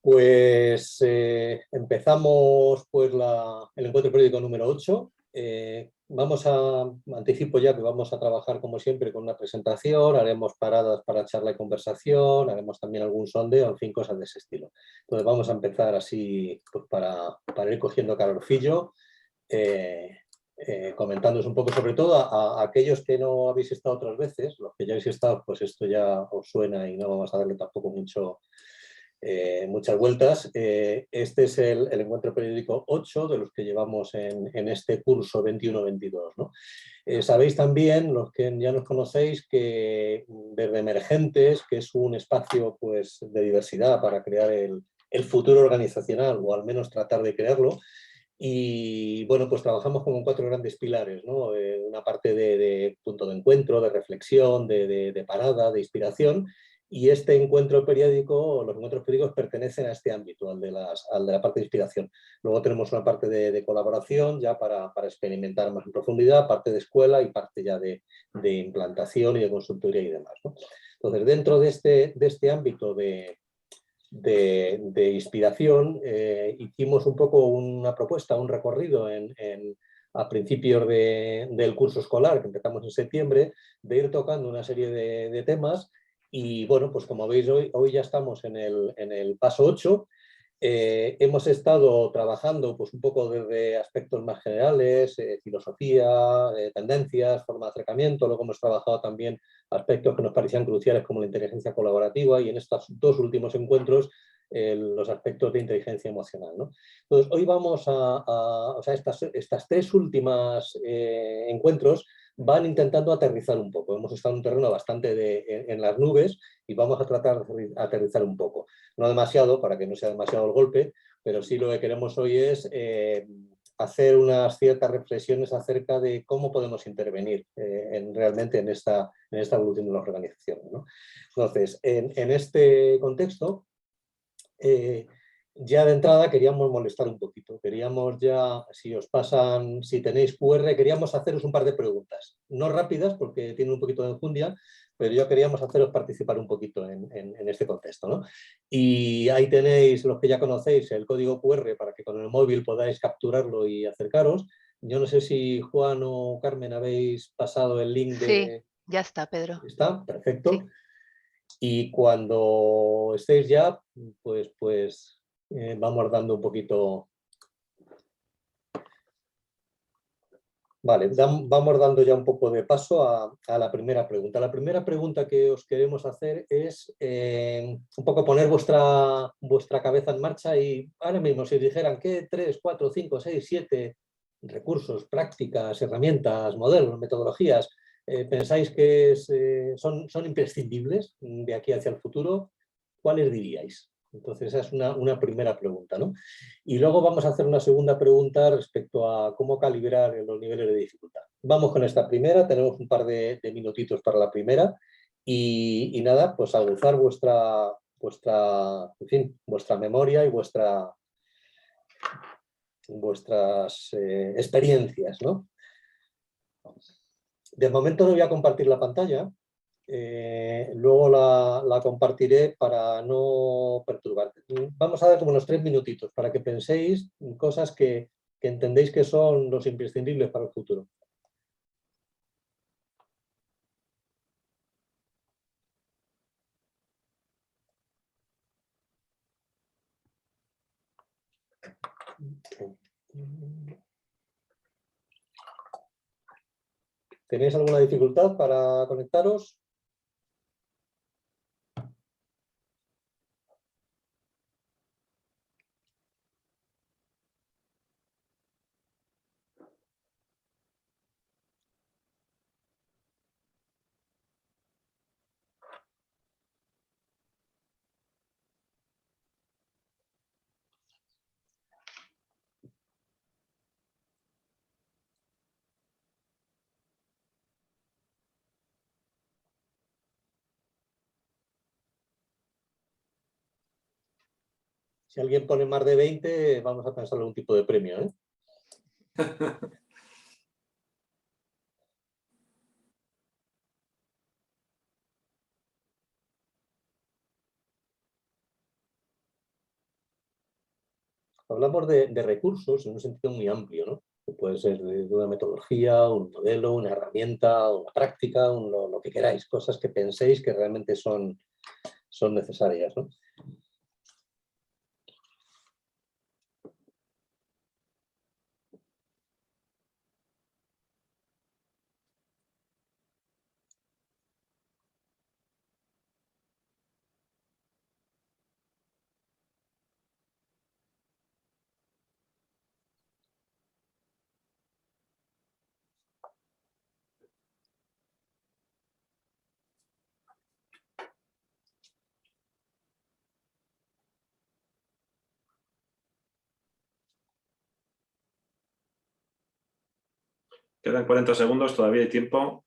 Pues empezamos pues, el encuentro periódico número 8. Anticipo ya que vamos a trabajar como siempre con una presentación, haremos paradas para charla y conversación, haremos también algún sondeo, en fin, cosas de ese estilo. Entonces vamos a empezar así pues, para ir cogiendo calorcillo, comentándoos un poco, sobre todo a aquellos que no habéis estado otras veces. Los que ya habéis estado, pues esto ya os suena y no vamos a darle tampoco muchas vueltas. Este es el encuentro periódico 8 de los que llevamos en este curso 21-22, ¿no? Sabéis también, los que ya nos conocéis, que desde Emergentes, que es un espacio pues, de diversidad para crear el futuro organizacional, o al menos tratar de crearlo, y bueno, pues trabajamos como en 4 grandes pilares, ¿no? Una parte de punto de encuentro, de reflexión, de parada, de inspiración. Y este encuentro periódico, los encuentros periódicos pertenecen a este ámbito, al de la parte de inspiración. Luego tenemos una parte de colaboración ya para experimentar más en profundidad, parte de escuela y parte ya de implantación y de consultoría y demás, ¿no? Entonces, dentro de este ámbito de inspiración, hicimos un poco una propuesta, un recorrido a principios del curso escolar, que empezamos en septiembre, de ir tocando una serie de temas. Y bueno, pues como veis, hoy ya estamos en el paso 8. Hemos estado trabajando pues, un poco desde aspectos más generales, filosofía, tendencias, forma de acercamiento. Luego hemos trabajado también aspectos que nos parecían cruciales como la inteligencia colaborativa, y en estos 2 últimos encuentros los aspectos de inteligencia emocional, ¿no? Entonces, hoy vamos o sea, estas 3 últimas encuentros van intentando aterrizar un poco. Hemos estado en un terreno bastante en las nubes y vamos a tratar de aterrizar un poco. No demasiado, para que no sea demasiado el golpe, pero sí lo que queremos hoy es hacer unas ciertas reflexiones acerca de cómo podemos intervenir realmente en esta evolución de las organizaciones, ¿no? Entonces, en este contexto, ya de entrada queríamos molestar un poquito. Queríamos ya, si tenéis QR, queríamos haceros un par de preguntas. No rápidas, porque tienen un poquito de enjundia, pero ya queríamos haceros participar un poquito en este contexto, ¿no? Y ahí tenéis, los que ya conocéis, el código QR para que con el móvil podáis capturarlo y acercaros. Yo no sé si Juan o Carmen habéis pasado el link Sí, ya está, Pedro. ¿Está? Perfecto. Sí. Y cuando estéis ya, pues vamos dando un poquito... Vale, vamos dando ya un poco de paso a la primera pregunta. La primera pregunta que os queremos hacer es un poco poner vuestra cabeza en marcha, y ahora mismo si os dijeran que 3, 4, 5, 6, 7 recursos, prácticas, herramientas, modelos, metodologías, pensáis que son imprescindibles de aquí hacia el futuro, ¿cuáles diríais? Entonces esa es una primera pregunta, ¿no? Y luego vamos a hacer una segunda pregunta respecto a cómo calibrar los niveles de dificultad. Vamos con esta primera, tenemos un par de minutitos para la primera y nada, pues aguzar en fin, vuestra memoria y vuestras experiencias, ¿no? De momento no voy a compartir la pantalla. Luego la compartiré para no perturbar. Vamos a dar como unos 3 minutitos para que penséis en cosas que entendéis que son los imprescindibles para el futuro. ¿Tenéis alguna dificultad para conectaros? Si alguien pone más de 20, vamos a pensar en algún tipo de premio, ¿eh? hablamos de recursos en un sentido muy amplio, ¿no? Que puede ser de una metodología, un modelo, una herramienta, una práctica, lo que queráis, cosas que penséis que realmente son necesarias, ¿no? Quedan 40 segundos, todavía hay tiempo.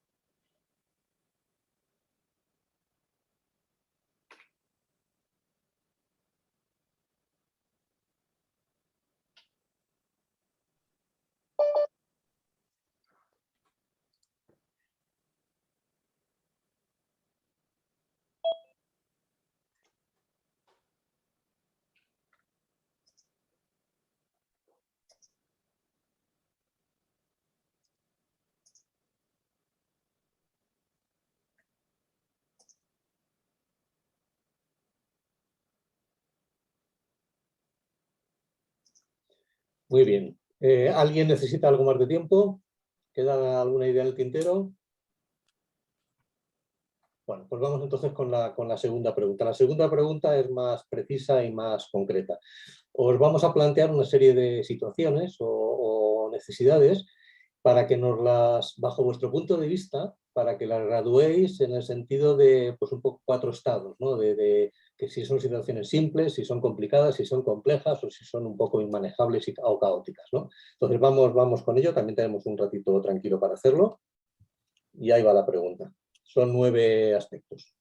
Muy bien. ¿Alguien necesita algo más de tiempo? ¿Queda alguna idea en el tintero? Bueno, pues vamos entonces con la segunda pregunta. La segunda pregunta es más precisa y más concreta. Os vamos a plantear una serie de situaciones o necesidades para que nos las, bajo vuestro punto de vista, para que las graduéis en el sentido de, pues un poco 4 estados, ¿no? De que si son situaciones simples, si son complicadas, si son complejas o si son un poco inmanejables o caóticas, ¿no? Entonces vamos con ello, también tenemos un ratito tranquilo para hacerlo y ahí va la pregunta. Son 9 aspectos.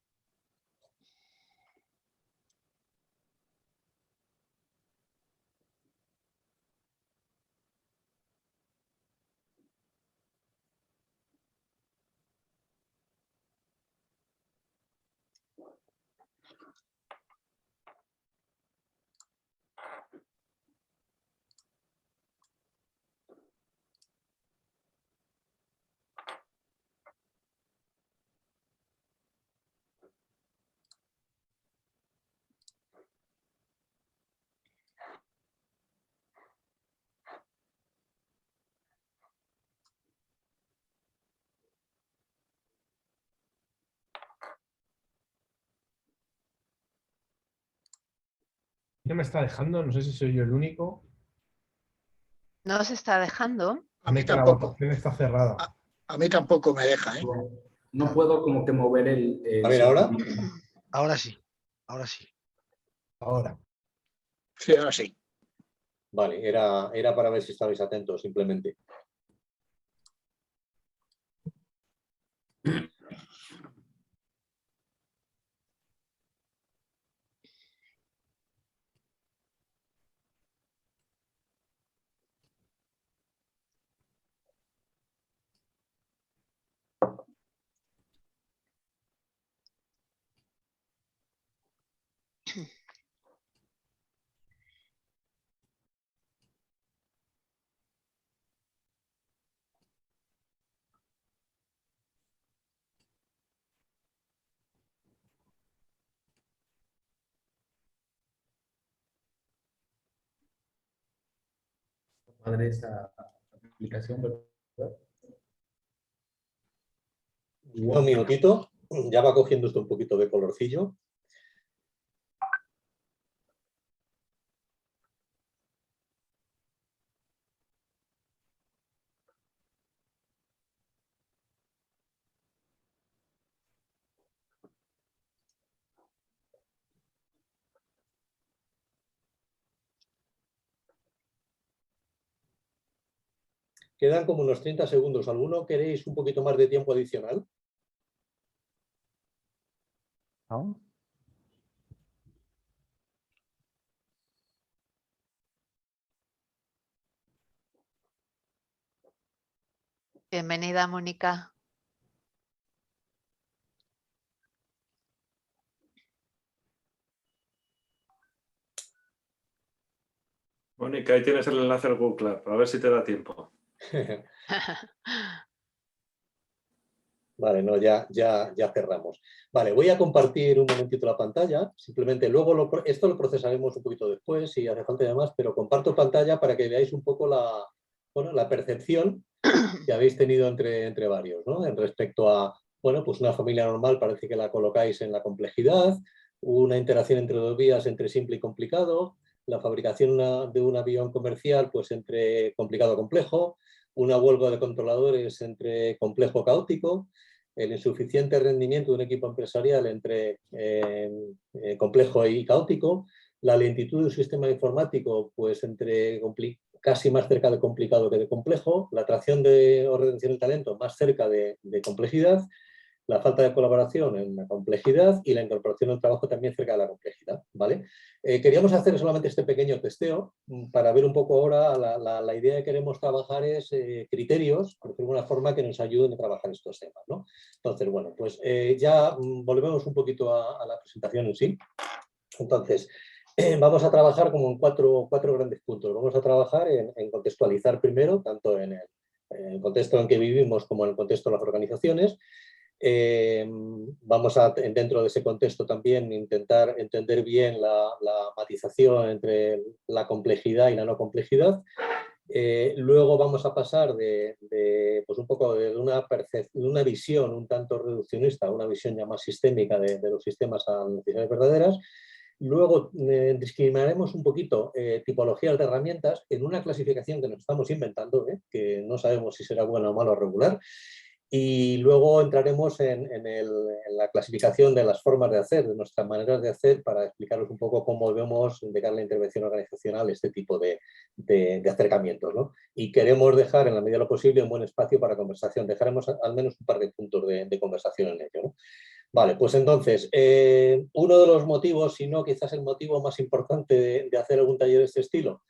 No me está dejando, no sé si soy yo el único. No se está dejando. A mí Que la tampoco. votación está cerrada. A mí tampoco me deja, ¿eh? No puedo como que mover A ver, ahora. Ahora sí, ahora sí. Ahora. Sí, ahora sí. Vale, era para ver si estabais atentos, simplemente. Padre esa aplicación, ¿verdad? Un minutito, ya va cogiendo esto un poquito de colorcillo. Quedan como unos 30 segundos. ¿Alguno queréis un poquito más de tiempo adicional? ¿No? Bienvenida, Mónica. Mónica, ahí tienes el enlace al Google Club, a ver si te da tiempo. Vale, no, ya cerramos. Vale, voy a compartir un momentito la pantalla. Simplemente luego esto lo procesaremos un poquito después, si hace falta y demás, pero comparto pantalla para que veáis un poco la percepción que habéis tenido entre varios, ¿no? En respecto a, bueno, pues una familia normal parece que la colocáis en la complejidad, una interacción entre dos vías entre simple y complicado, la fabricación de un avión comercial pues entre complicado y complejo, una huelga de controladores entre complejo y caótico, el insuficiente rendimiento de un equipo empresarial entre complejo y caótico, la lentitud de un sistema informático pues entre casi más cerca de complicado que de complejo, la atracción o retención del talento más cerca de complejidad, la falta de colaboración en la complejidad y la incorporación al trabajo también cerca de la complejidad, ¿vale? Queríamos hacer solamente este pequeño testeo para ver un poco ahora la idea que queremos trabajar es criterios, por decirlo de alguna forma, que nos ayuden a trabajar estos temas, ¿no? Entonces, bueno, pues ya volvemos un poquito a la presentación en sí. Entonces, vamos a trabajar como en cuatro grandes puntos. Vamos a trabajar en contextualizar primero, tanto en el contexto en que vivimos como en el contexto de las organizaciones. Vamos a, dentro de ese contexto también, intentar entender bien la matización entre la complejidad y la no complejidad. Luego vamos a pasar pues un poco de una visión un tanto reduccionista a una visión ya más sistémica de los sistemas a necesidades verdaderas. Luego discriminaremos un poquito tipologías de herramientas en una clasificación que nos estamos inventando, que no sabemos si será buena o mala o regular. Y luego entraremos en la clasificación de las formas de hacer, de nuestras maneras de hacer, para explicaros un poco cómo vemos de cara a la intervención organizacional este tipo de acercamientos, ¿no? Y queremos dejar, en la medida de lo posible, un buen espacio para conversación. Dejaremos al menos un par de puntos de conversación en ello, ¿no? Vale, pues entonces, uno de los motivos, si no quizás el motivo más importante de hacer algún taller de este estilo,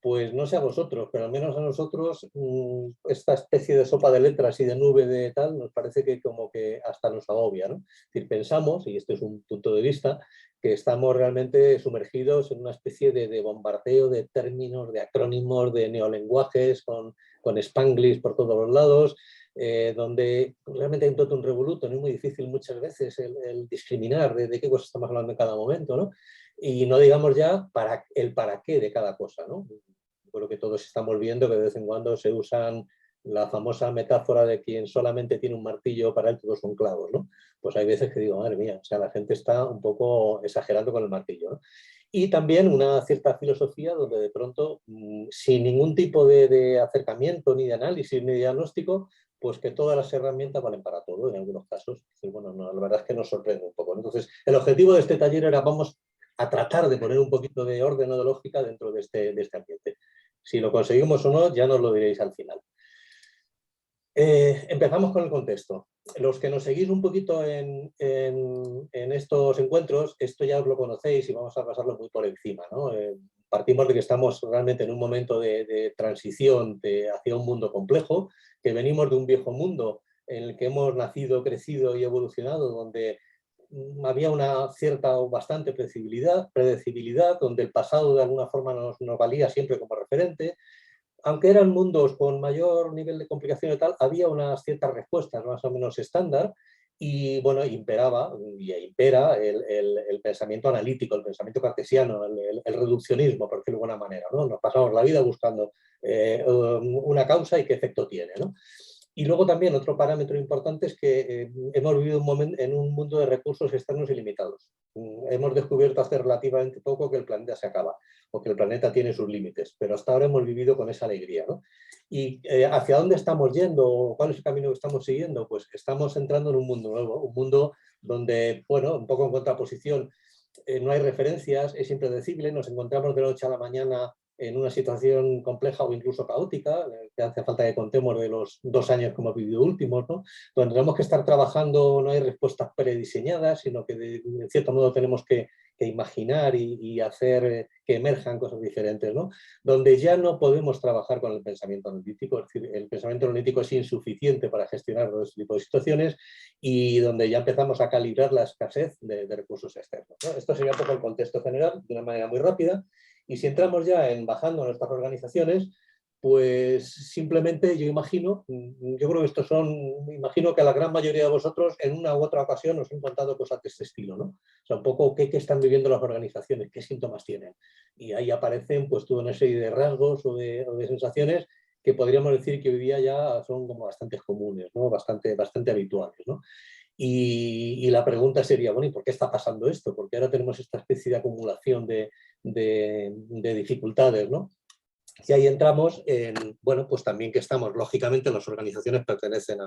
pues no sé a vosotros, pero al menos a nosotros esta especie de sopa de letras y de nube de tal nos parece que como que hasta nos agobia, ¿no? Es decir, pensamos, y este es un punto de vista, que estamos realmente sumergidos en una especie de bombardeo de términos, de acrónimos, de neolenguajes, con spanglish por todos los lados, donde realmente hay un totum revolutum, es muy difícil muchas veces el discriminar de qué cosa estamos hablando en cada momento, ¿no? Y no digamos ya el para qué de cada cosa, ¿no? Creo que todos estamos viendo que de vez en cuando se usan la famosa metáfora de quien solamente tiene un martillo, para él todos son clavos, ¿no? Pues hay veces que digo, madre mía, o sea, la gente está un poco exagerando con el martillo, ¿no? Y también una cierta filosofía donde de pronto, sin ningún tipo de acercamiento, ni de análisis, ni de diagnóstico, pues que todas las herramientas valen para todo en algunos casos. Bueno, no, la verdad es que nos sorprende un poco, ¿no? Entonces, el objetivo de este taller era, vamos a tratar de poner un poquito de orden o de lógica dentro de este ambiente. Si lo conseguimos o no, ya nos lo diréis al final. Empezamos con el contexto. Los que nos seguís un poquito en estos encuentros, esto ya os lo conocéis y vamos a pasarlo muy por encima, ¿no? Partimos de que estamos realmente en un momento de transición hacia un mundo complejo, que venimos de un viejo mundo en el que hemos nacido, crecido y evolucionado, donde había una cierta o bastante predecibilidad, donde el pasado de alguna forma nos valía siempre como referente. Aunque eran mundos con mayor nivel de complicación y tal, había unas ciertas respuestas más o menos estándar y, bueno, imperaba y impera el pensamiento analítico, el pensamiento cartesiano, el reduccionismo, por decirlo de alguna manera, ¿no? Nos pasamos la vida buscando una causa y qué efecto tiene, ¿no? Y luego también otro parámetro importante es que hemos vivido en un mundo de recursos externos ilimitados. Hemos descubierto hace relativamente poco que el planeta se acaba o que el planeta tiene sus límites, pero hasta ahora hemos vivido con esa alegría, ¿no? ¿Y hacia dónde estamos yendo? ¿Cuál es el camino que estamos siguiendo? Pues estamos entrando en un mundo nuevo, un mundo donde, bueno, un poco en contraposición, no hay referencias, es impredecible, nos encontramos de la noche a la mañana en una situación compleja o incluso caótica, que hace falta que contemos de los 2 años que hemos vivido últimos, ¿no? Donde tenemos que estar trabajando, no hay respuestas prediseñadas, sino que de cierto modo tenemos que imaginar y hacer que emerjan cosas diferentes, ¿no? Donde ya no podemos trabajar con el pensamiento analítico, es decir, el pensamiento analítico es insuficiente para gestionar todo este tipo de situaciones y donde ya empezamos a calibrar la escasez de recursos externos, ¿no? Esto sería un poco el contexto general, de una manera muy rápida, y si entramos ya en bajando a nuestras organizaciones, pues simplemente yo imagino, yo creo que imagino que a la gran mayoría de vosotros en una u otra ocasión os han contado cosas de este estilo, ¿no? O sea, un poco qué están viviendo las organizaciones, qué síntomas tienen. Y ahí aparecen pues toda una serie de rasgos o de sensaciones que podríamos decir que hoy día ya son como bastante comunes, ¿no? Bastante habituales, ¿no? Y la pregunta sería, bueno, ¿y por qué está pasando esto? Porque ahora tenemos esta especie de acumulación de dificultades, ¿no? Y ahí entramos en, bueno, pues también que estamos, lógicamente las organizaciones pertenecen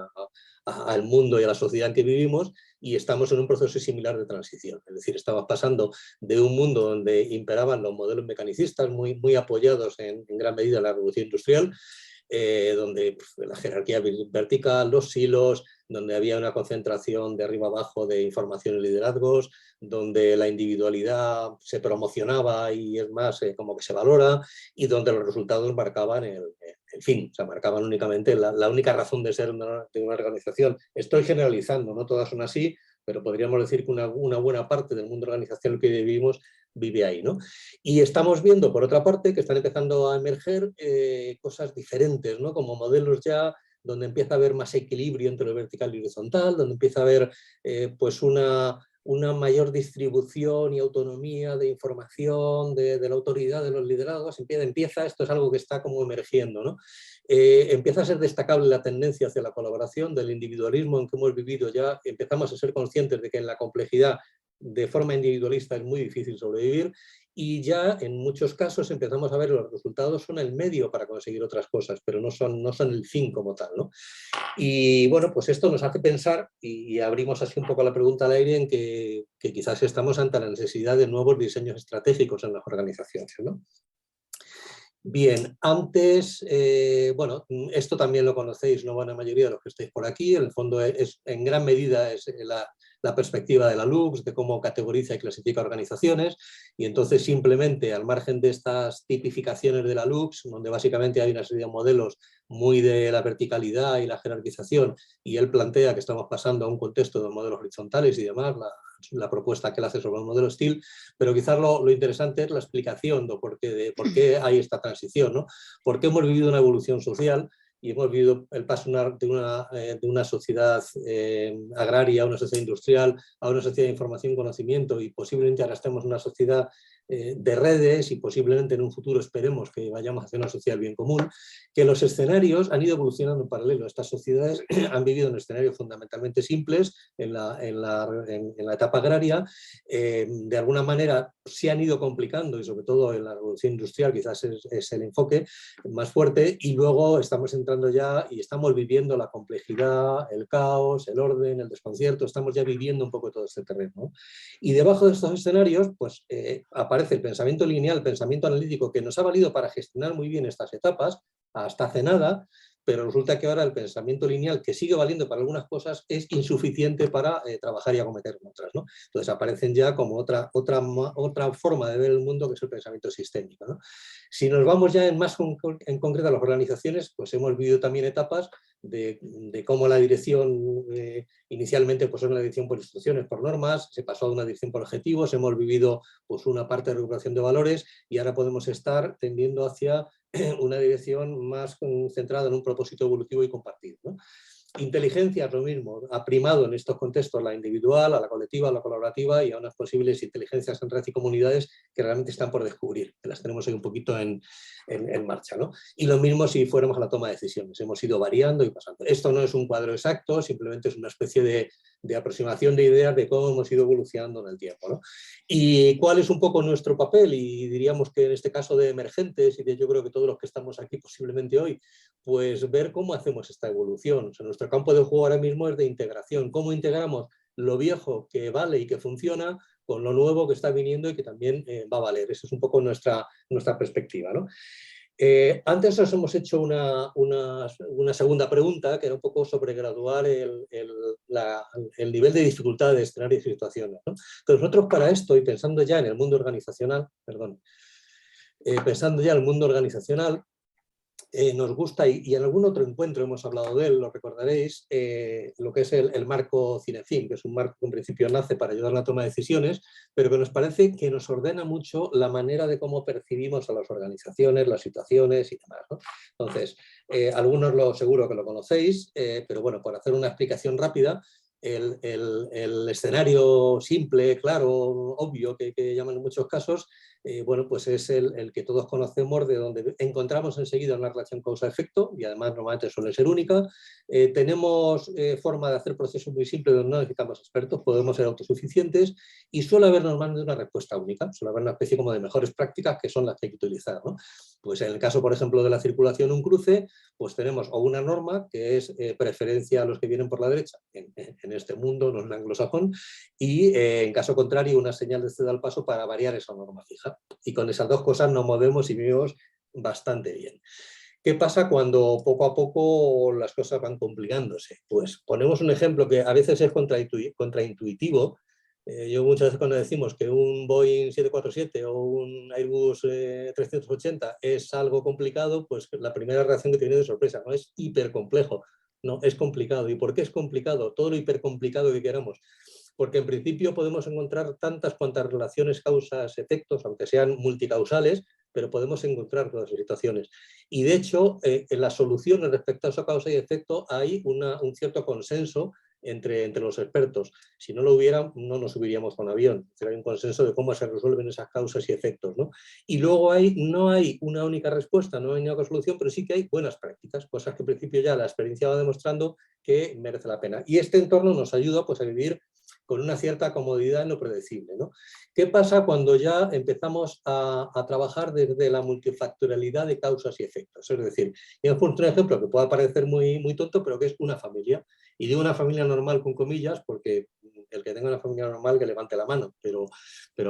al mundo y a la sociedad en que vivimos y estamos en un proceso similar de transición. Es decir, estamos pasando de un mundo donde imperaban los modelos mecanicistas muy apoyados en gran medida en la revolución industrial, donde pues, la jerarquía vertical, los silos, donde había una concentración de arriba abajo de información y liderazgos, donde la individualidad se promocionaba y es más, como que se valora, y donde los resultados marcaban el fin, o sea, marcaban únicamente la única razón de ser de una organización. Estoy generalizando, no todas son así, pero podríamos decir que una buena parte del mundo organizacional que vivimos vive ahí, ¿no? Y estamos viendo, por otra parte, que están empezando a emerger cosas diferentes, ¿no? Como modelos ya donde empieza a haber más equilibrio entre lo vertical y horizontal, donde empieza a haber pues una mayor distribución y autonomía de información de la autoridad, de los liderados, esto es algo que está como emergiendo, ¿no? Empieza a ser destacable la tendencia hacia la colaboración, del individualismo en que hemos vivido ya, empezamos a ser conscientes de que en la complejidad de forma individualista es muy difícil sobrevivir y ya en muchos casos empezamos a ver los resultados son el medio para conseguir otras cosas, pero no son el fin como tal, ¿no? Y bueno, pues esto nos hace pensar y abrimos así un poco la pregunta al aire en que quizás estamos ante la necesidad de nuevos diseños estratégicos en las organizaciones, ¿no? Bien, antes, bueno, esto también lo conocéis, ¿no? Buena mayoría de los que estáis por aquí, en el fondo en gran medida es la perspectiva de la LUX, de cómo categoriza y clasifica organizaciones, y entonces simplemente al margen de estas tipificaciones de la LUX, donde básicamente hay una serie de modelos muy de la verticalidad y la jerarquización, y él plantea que estamos pasando a un contexto de modelos horizontales y demás, la propuesta que él hace sobre el modelo STIL, pero quizás lo interesante es la explicación de por qué hay esta transición, ¿no? ¿Por qué hemos vivido una evolución social y hemos vivido el paso de una sociedad agraria a una sociedad industrial, a una sociedad de información y conocimiento, y posiblemente ahora estemos en una sociedad de redes y posiblemente en un futuro esperemos que vayamos hacia una sociedad bien común, que los escenarios han ido evolucionando en paralelo. Estas sociedades han vivido en escenarios fundamentalmente simples en la etapa agraria, de alguna manera se han ido complicando y sobre todo en la revolución industrial quizás es el enfoque más fuerte, y luego estamos entrando ya y estamos viviendo la complejidad, el caos, el orden, el desconcierto, estamos ya viviendo un poco todo este terreno, ¿no? Y debajo de estos escenarios pues aparece el pensamiento lineal, el pensamiento analítico, que nos ha valido para gestionar muy bien estas etapas, hasta hace nada, pero resulta que ahora el pensamiento lineal, que sigue valiendo para algunas cosas, es insuficiente para trabajar y acometer otras, ¿no? Entonces aparecen ya como otra forma de ver el mundo, que es el pensamiento sistémico, ¿no? Si nos vamos ya en concreto a las organizaciones, pues hemos vivido también etapas de cómo la dirección inicialmente pues era una dirección por instrucciones, por normas, se pasó a una dirección por objetivos, hemos vivido pues una parte de recuperación de valores y ahora podemos estar tendiendo hacia una dirección más centrada en un propósito evolutivo y compartido, ¿no? Inteligencia es lo mismo, ha primado en estos contextos la individual, a la colectiva, a la colaborativa y a unas posibles inteligencias en red y comunidades que realmente están por descubrir, que las tenemos ahí un poquito en marcha, ¿no? Y lo mismo si fuéramos a la toma de decisiones, hemos ido variando y pasando. Esto no es un cuadro exacto, simplemente es una especie de aproximación de ideas de cómo hemos ido evolucionando en el tiempo, ¿no? Y cuál es un poco nuestro papel, y diríamos que en este caso de emergentes, y de yo creo que todos los que estamos aquí posiblemente hoy, pues ver cómo hacemos esta evolución. O sea, nuestro campo de juego ahora mismo es de integración, cómo integramos lo viejo que vale y que funciona con lo nuevo que está viniendo y que también va a valer. Esa es un poco nuestra perspectiva, ¿no? Antes os hemos hecho una segunda pregunta, que era un poco sobre graduar el nivel de dificultad de escenarios y situaciones, ¿no? Entonces nosotros para esto, y pensando ya en el mundo organizacional, nos gusta, y en algún otro encuentro hemos hablado de él, lo recordaréis, lo que es el marco Cinefin, que es un marco que en principio nace para ayudar a la toma de decisiones, pero que nos parece que nos ordena mucho la manera de cómo percibimos a las organizaciones, las situaciones y demás, ¿no? Entonces, algunos seguro que lo conocéis, pero bueno, por hacer una explicación rápida, el escenario simple, claro, obvio, que llaman en muchos casos, bueno, pues es el que todos conocemos, de donde encontramos enseguida una relación causa-efecto, y además normalmente suele ser única. Tenemos forma de hacer procesos muy simples donde no necesitamos expertos, podemos ser autosuficientes, y suele haber normalmente una respuesta única, suele haber una especie como de mejores prácticas que son las que hay que utilizar, ¿no? Pues en el caso, por ejemplo, de la circulación, un cruce, pues tenemos o una norma, que es preferencia a los que vienen por la derecha, en este mundo, no en el anglosajón, y en caso contrario, una señal de ceda al paso para variar esa norma fija. Y con esas dos cosas nos movemos y vivimos bastante bien. ¿Qué pasa cuando poco a poco las cosas van complicándose? Pues ponemos un ejemplo que a veces es contraintuitivo. Yo muchas veces cuando decimos que un Boeing 747 o un Airbus 380 es algo complicado, pues la primera reacción que tiene de sorpresa, no es hipercomplejo, no, es complicado. ¿Y por qué es complicado? Todo lo hipercomplicado que queramos. Porque en principio podemos encontrar tantas cuantas relaciones causas-efectos, aunque sean multicausales, pero podemos encontrar todas las situaciones. Y de hecho, en las soluciones respecto a esa causa y efecto hay un cierto consenso entre los expertos. Si no lo hubiera, no nos subiríamos con avión. Hay un consenso de cómo se resuelven esas causas y efectos, ¿no? Y luego no hay una única respuesta, no hay una única solución, pero sí que hay buenas prácticas, cosas que en principio ya la experiencia va demostrando que merece la pena. Y este entorno nos ayuda, pues, a vivir con una cierta comodidad en lo predecible, ¿no? ¿Qué pasa cuando ya empezamos a trabajar desde la multifactorialidad de causas y efectos? Es decir, y es un ejemplo que pueda parecer muy, muy tonto, pero que es una familia. Y digo una familia normal con comillas, porque el que tenga una familia normal que levante la mano, pero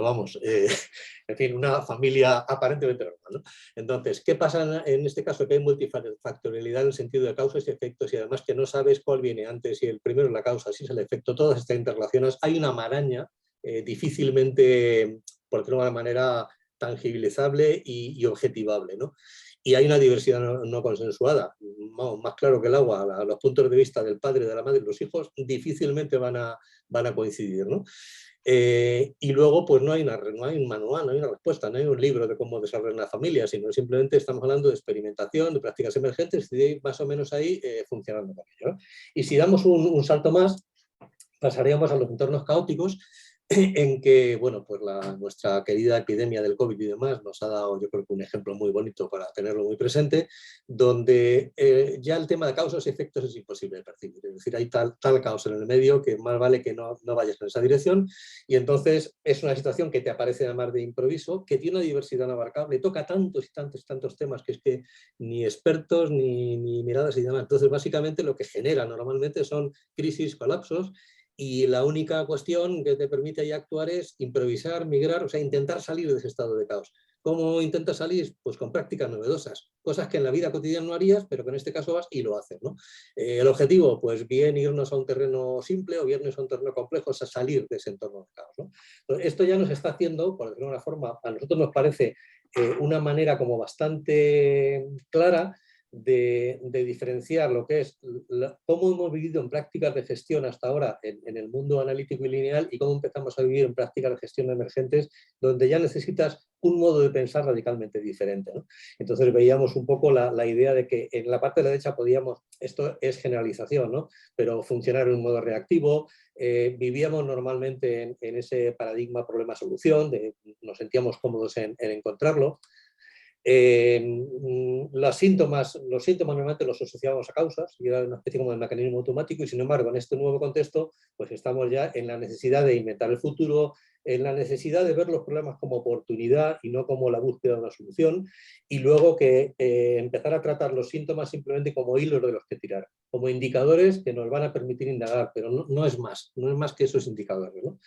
vamos, en fin, una familia aparentemente normal, ¿no? Entonces, ¿qué pasa en este caso? Que hay multifactorialidad en el sentido de causas y efectos, y además que no sabes cuál viene antes, si el primero es la causa, si es el efecto, todas están interrelacionadas. Hay una maraña difícilmente, por decirlo de una manera, tangibilizable y objetivable, ¿no? Y hay una diversidad no consensuada, más claro que el agua. Los puntos de vista del padre, de la madre y los hijos difícilmente van a coincidir, ¿no? Y luego, pues no hay un manual, no hay una respuesta, no hay un libro de cómo desarrollar una familia, sino simplemente estamos hablando de experimentación, de prácticas emergentes, y de más o menos ahí funcionando con ello, ¿no? Y si damos un salto más, pasaríamos a los entornos caóticos, en que, bueno, pues nuestra querida epidemia del COVID y demás nos ha dado, yo creo que un ejemplo muy bonito para tenerlo muy presente, donde ya el tema de causas y efectos es imposible de percibir. Es decir, hay tal caos en el medio que más vale que no vayas en esa dirección, y entonces es una situación que te aparece además de improviso, que tiene una diversidad inabarcable, toca tantos y tantos temas que es que ni expertos ni miradas y demás. Entonces, básicamente lo que genera normalmente son crisis, colapsos, y la única cuestión que te permite ahí actuar es improvisar, migrar, o sea, intentar salir de ese estado de caos. ¿Cómo intentas salir? Pues con prácticas novedosas, cosas que en la vida cotidiana no harías, pero que en este caso vas y lo haces, ¿no? El objetivo, pues bien irnos a un terreno simple o bien irnos a un terreno complejo, o sea, salir de ese entorno de caos, ¿no? Entonces, esto ya nos está haciendo, por decirlo de una forma, a nosotros nos parece una manera como bastante clara de diferenciar lo que es cómo hemos vivido en prácticas de gestión hasta ahora en el mundo analítico y lineal, y cómo empezamos a vivir en prácticas de gestión emergentes, donde ya necesitas un modo de pensar radicalmente diferente, ¿no? Entonces veíamos un poco la idea de que en la parte de la derecha podíamos, esto es generalización, ¿no?, pero funcionar en un modo reactivo. Vivíamos normalmente en ese paradigma problema-solución, nos sentíamos cómodos en encontrarlo. Los síntomas normalmente los asociábamos a causas y era una especie como de mecanismo automático, y sin embargo en este nuevo contexto pues estamos ya en la necesidad de inventar el futuro, en la necesidad de ver los problemas como oportunidad y no como la búsqueda de una solución, y luego que empezar a tratar los síntomas simplemente como hilos de los que tirar, como indicadores que nos van a permitir indagar, pero no es más que esos indicadores, ¿no?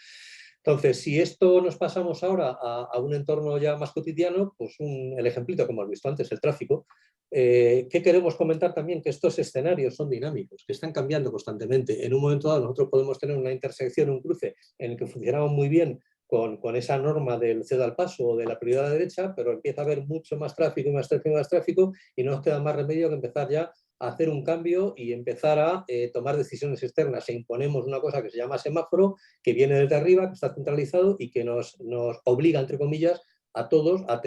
Entonces, si esto nos pasamos ahora a un entorno ya más cotidiano, pues el ejemplito que hemos visto antes, el tráfico, ¿qué queremos comentar también? Que estos escenarios son dinámicos, que están cambiando constantemente. En un momento dado nosotros podemos tener una intersección, un cruce en el que funcionamos muy bien con esa norma del cedo al paso o de la prioridad a la derecha, pero empieza a haber mucho más tráfico y más tráfico y más tráfico y no nos queda más remedio que empezar ya a hacer un cambio y empezar a tomar decisiones externas. E imponemos una cosa que se llama semáforo, que viene desde arriba, que está centralizado y que nos obliga, entre comillas, a todos a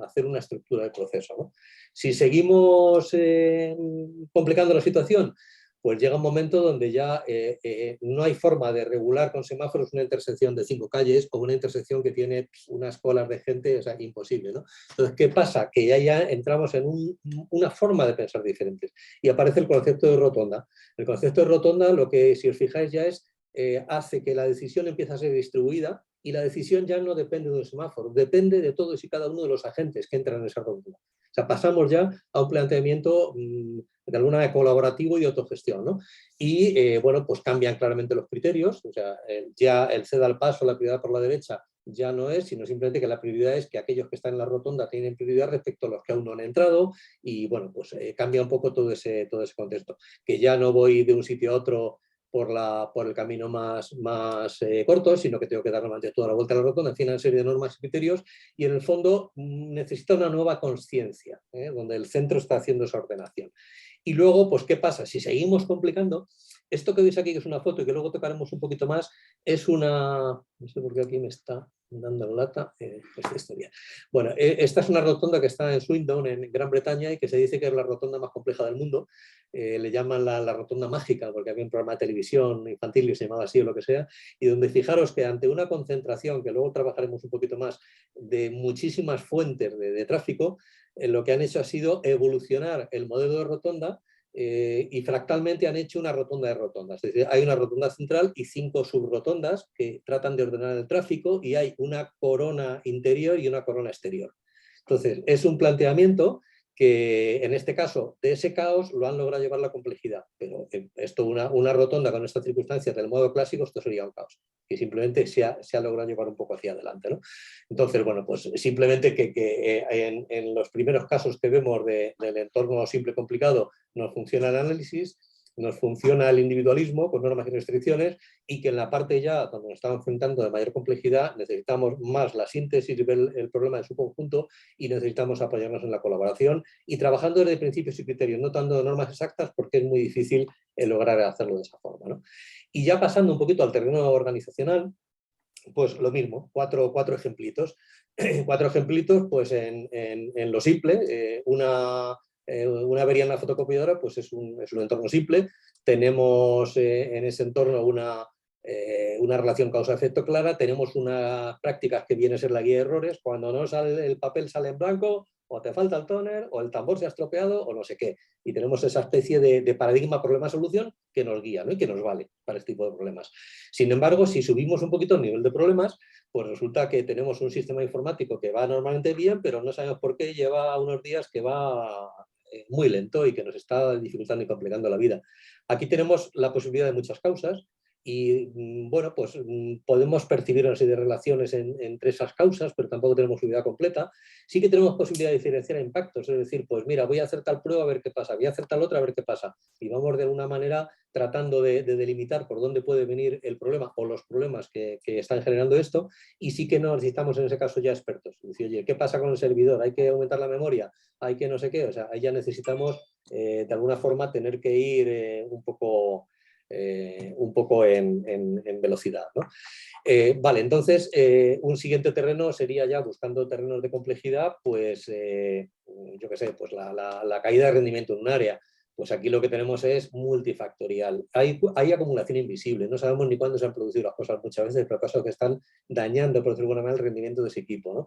hacer una estructura del proceso, ¿no? Si seguimos complicando la situación, pues llega un momento donde ya no hay forma de regular con semáforos una intersección de 5 calles o una intersección que tiene unas colas de gente, o sea, imposible, ¿no? Entonces, ¿qué pasa? Que ya entramos en una forma de pensar diferentes y aparece el concepto de rotonda. El concepto de rotonda, lo que, si os fijáis, ya es, hace que la decisión empiece a ser distribuida y la decisión ya no depende de un semáforo, depende de todos y cada uno de los agentes que entran en esa rotonda. O sea, pasamos ya a un planteamiento de alguna manera colaborativo y autogestión, ¿no? Y bueno, pues cambian claramente los criterios, o sea, ya el ceda al paso, la prioridad por la derecha ya no es, sino simplemente que la prioridad es que aquellos que están en la rotonda tienen prioridad respecto a los que aún no han entrado y bueno, pues cambia un poco todo ese contexto, que ya no voy de un sitio a otro por el camino más corto, sino que tengo que dar normalmente toda la vuelta a la rotonda, en fin, una serie de normas y criterios, y en el fondo necesita una nueva conciencia, donde el centro está haciendo esa ordenación. Y luego, pues, ¿qué pasa? Si seguimos complicando, esto que veis aquí, que es una foto y que luego tocaremos un poquito más, es una... No sé por qué aquí me está dando la lata esta historia. Bueno, esta es una rotonda que está en Swindon, en Gran Bretaña, y que se dice que es la rotonda más compleja del mundo. Le llaman la rotonda mágica, porque había un programa de televisión infantil que se llamaba así o lo que sea, y donde fijaros que ante una concentración, que luego trabajaremos un poquito más, de muchísimas fuentes de tráfico, lo que han hecho ha sido evolucionar el modelo de rotonda y fractalmente han hecho una rotonda de rotondas. Es decir, hay una rotonda central y 5 subrotondas que tratan de ordenar el tráfico y hay una corona interior y una corona exterior. Entonces, es un planteamiento que en este caso de ese caos lo han logrado llevar la complejidad, pero esto una rotonda con estas circunstancias del modo clásico, esto sería un caos, que simplemente se ha logrado llevar un poco hacia adelante, ¿no? Entonces, bueno, pues simplemente que en los primeros casos que vemos del entorno simple complicado nos funciona el análisis, nos funciona el individualismo con normas y restricciones y que en la parte ya, cuando nos estamos enfrentando de mayor complejidad, necesitamos más la síntesis y ver el problema en su conjunto y necesitamos apoyarnos en la colaboración y trabajando desde principios y criterios, no dando normas exactas porque es muy difícil lograr hacerlo de esa forma, ¿no? Y ya pasando un poquito al terreno organizacional, pues lo mismo, cuatro ejemplitos. 4 ejemplitos, pues en lo simple, una avería en la fotocopiadora pues es un entorno simple. Tenemos en ese entorno una relación causa-efecto clara, tenemos unas prácticas que viene a ser la guía de errores, cuando no sale el papel sale en blanco, o te falta el tóner, o el tambor se ha estropeado, o no sé qué. Y tenemos esa especie de paradigma problema-solución que nos guía, ¿no? Y que nos vale para este tipo de problemas. Sin embargo, si subimos un poquito el nivel de problemas, pues resulta que tenemos un sistema informático que va normalmente bien, pero no sabemos por qué lleva unos días que va muy lento y que nos está dificultando y complicando la vida. Aquí tenemos la posibilidad de muchas causas y bueno, pues podemos percibir una serie de relaciones entre esas causas, pero tampoco tenemos unidad completa. Sí que tenemos posibilidad de diferenciar impactos, es decir, pues mira, voy a hacer tal prueba a ver qué pasa, voy a hacer tal otra a ver qué pasa. Y vamos de alguna manera tratando de delimitar por dónde puede venir el problema o los problemas que están generando esto, y sí que no necesitamos en ese caso ya expertos. Es decir, oye, ¿qué pasa con el servidor? ¿Hay que aumentar la memoria? ¿Hay que no sé qué? O sea, ahí ya necesitamos de alguna forma tener que ir un poco en velocidad, ¿no? Vale, entonces un siguiente terreno sería ya buscando terrenos de complejidad, pues yo qué sé, pues la caída de rendimiento en un área. Pues aquí lo que tenemos es multifactorial. Hay acumulación invisible, no sabemos ni cuándo se han producido las cosas muchas veces, pero casos que están dañando, por decirlo de alguna manera, el rendimiento de ese equipo, ¿no?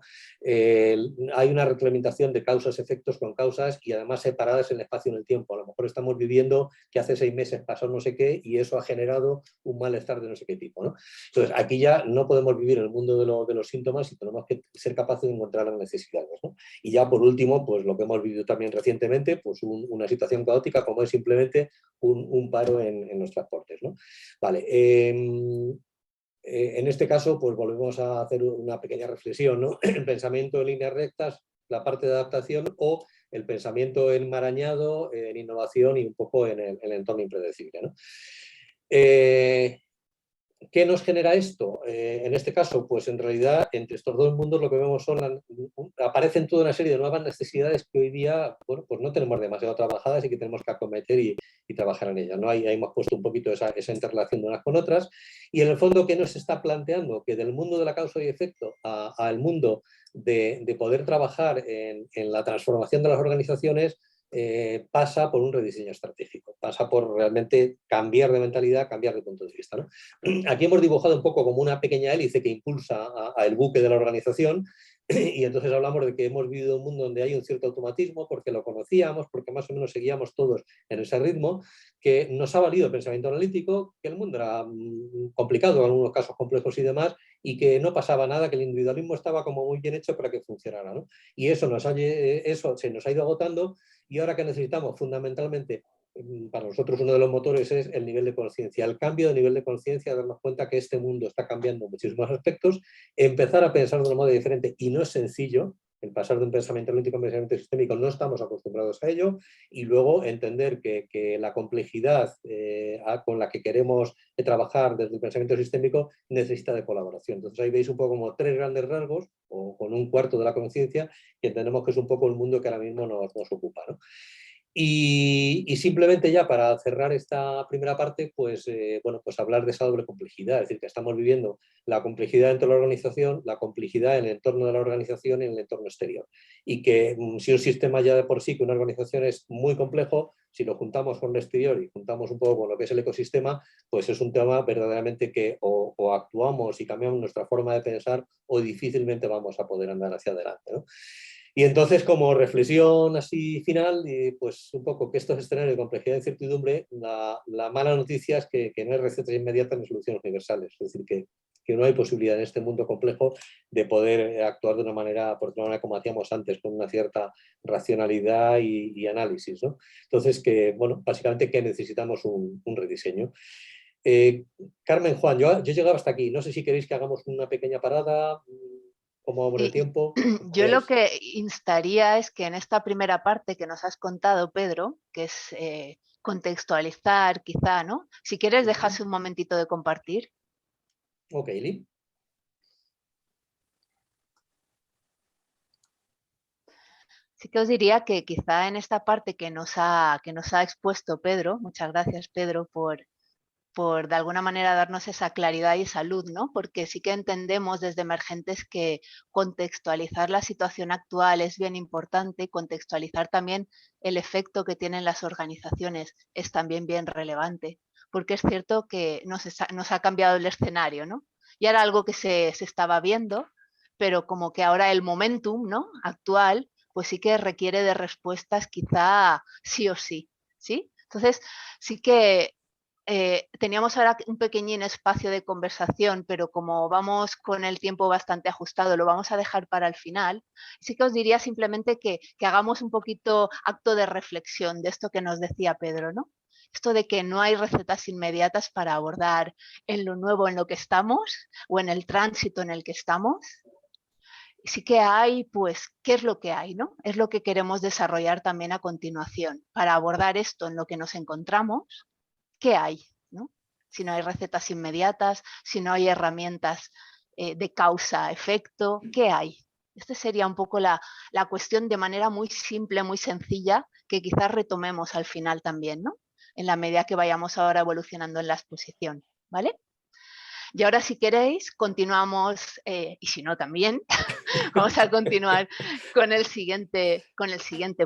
Hay una retroalimentación de causas, efectos con causas y además separadas en el espacio y en el tiempo. A lo mejor estamos viviendo que hace 6 meses pasó no sé qué y eso ha generado un malestar de no sé qué tipo, ¿no? Entonces aquí ya no podemos vivir en el mundo de los síntomas y tenemos que ser capaces de encontrar las necesidades, ¿no? Y ya por último, pues lo que hemos vivido también recientemente, pues una situación caótica como es simplemente un paro en los transportes, ¿no? Vale, En este caso, pues volvemos a hacer una pequeña reflexión, ¿no? El pensamiento en líneas rectas, la parte de adaptación, o el pensamiento enmarañado, en innovación y un poco en el entorno impredecible, ¿no? ¿Qué nos genera esto? En este caso, pues en realidad entre estos dos mundos lo que vemos son, aparecen toda una serie de nuevas necesidades que hoy día, bueno, pues no tenemos demasiado trabajadas y que tenemos que acometer y trabajar en ellas, ¿no? Ahí hemos puesto un poquito esa interrelación de unas con otras, y en el fondo, ¿qué nos está planteando? Que del mundo de la causa y efecto al mundo de poder trabajar en la transformación de las organizaciones, pasa por un rediseño estratégico, pasa por realmente cambiar de mentalidad, cambiar de punto de vista, ¿no? Aquí hemos dibujado un poco como una pequeña hélice que impulsa al buque de la organización, y entonces hablamos de que hemos vivido un mundo donde hay un cierto automatismo, porque lo conocíamos, porque más o menos seguíamos todos en ese ritmo, que nos ha valido el pensamiento analítico, que el mundo era complicado, en algunos casos complejos y demás, y que no pasaba nada, que el individualismo estaba como muy bien hecho para que funcionara, ¿no? Y eso se nos ha ido agotando, y ahora que necesitamos fundamentalmente, para nosotros uno de los motores es el nivel de conciencia, el cambio de nivel de conciencia, darnos cuenta que este mundo está cambiando en muchísimos aspectos, empezar a pensar de una manera diferente, y no es sencillo. El pasar de un pensamiento analítico a un pensamiento sistémico no estamos acostumbrados a ello, y luego entender que la complejidad con la que queremos trabajar desde el pensamiento sistémico necesita de colaboración. Entonces ahí veis un poco como tres grandes rasgos, o con un cuarto de la conciencia, que entendemos que es un poco el mundo que ahora mismo nos ocupa, ¿no? Y simplemente ya para cerrar esta primera parte, pues, bueno, pues hablar de esa doble complejidad, es decir, que estamos viviendo la complejidad dentro de la organización, la complejidad en el entorno de la organización y en el entorno exterior. Y que si un sistema ya de por sí, que una organización es muy complejo, si lo juntamos con el exterior y juntamos un poco con lo que es el ecosistema, pues es un tema verdaderamente que o actuamos y cambiamos nuestra forma de pensar, o difícilmente vamos a poder andar hacia adelante, ¿no? Y entonces, como reflexión así final, pues un poco que estos escenarios de complejidad e incertidumbre, la mala noticia es que no hay recetas inmediatas ni soluciones universales. Es decir, que no hay posibilidad en este mundo complejo de poder actuar de una manera, por otra manera, como hacíamos antes, con una cierta racionalidad y análisis, ¿no? Entonces, que, bueno, básicamente que necesitamos un rediseño. Carmen, Juan, yo llegaba hasta aquí. No sé si queréis que hagamos una pequeña parada. ¿Cómo vamos de tiempo? Yo lo que instaría es que en esta primera parte que nos has contado, Pedro, que es contextualizar quizá, ¿no? Si quieres, dejas un momentito de compartir. Ok, Lee. Sí que os diría que quizá en esta parte que nos ha expuesto Pedro, muchas gracias Pedro por de alguna manera darnos esa claridad y esa luz, ¿no? Porque sí que entendemos desde Emergentes que contextualizar la situación actual es bien importante, contextualizar también el efecto que tienen las organizaciones es también bien relevante, porque es cierto que nos ha cambiado el escenario, ¿no? Y era algo que se estaba viendo, pero como que ahora el momentum, ¿no? Actual, pues sí que requiere de respuestas quizá sí o sí, ¿sí? Entonces, sí que teníamos ahora un pequeñín espacio de conversación, pero como vamos con el tiempo bastante ajustado, lo vamos a dejar para el final. Sí que os diría simplemente que hagamos un poquito acto de reflexión de esto que nos decía Pedro, ¿no? Esto de que no hay recetas inmediatas para abordar en lo nuevo en lo que estamos o en el tránsito en el que estamos. Sí que hay, pues, ¿qué es lo que hay, no? Es lo que queremos desarrollar también a continuación. Para abordar esto en lo que nos encontramos, ¿qué hay? ¿No? Si no hay recetas inmediatas, si no hay herramientas de causa-efecto, ¿qué hay? Esta sería un poco la cuestión de manera muy simple, muy sencilla, que quizás retomemos al final también, ¿no? En la medida que vayamos ahora evolucionando en la exposición, ¿vale? Y ahora, si queréis, continuamos, y si no también, vamos a continuar con el siguiente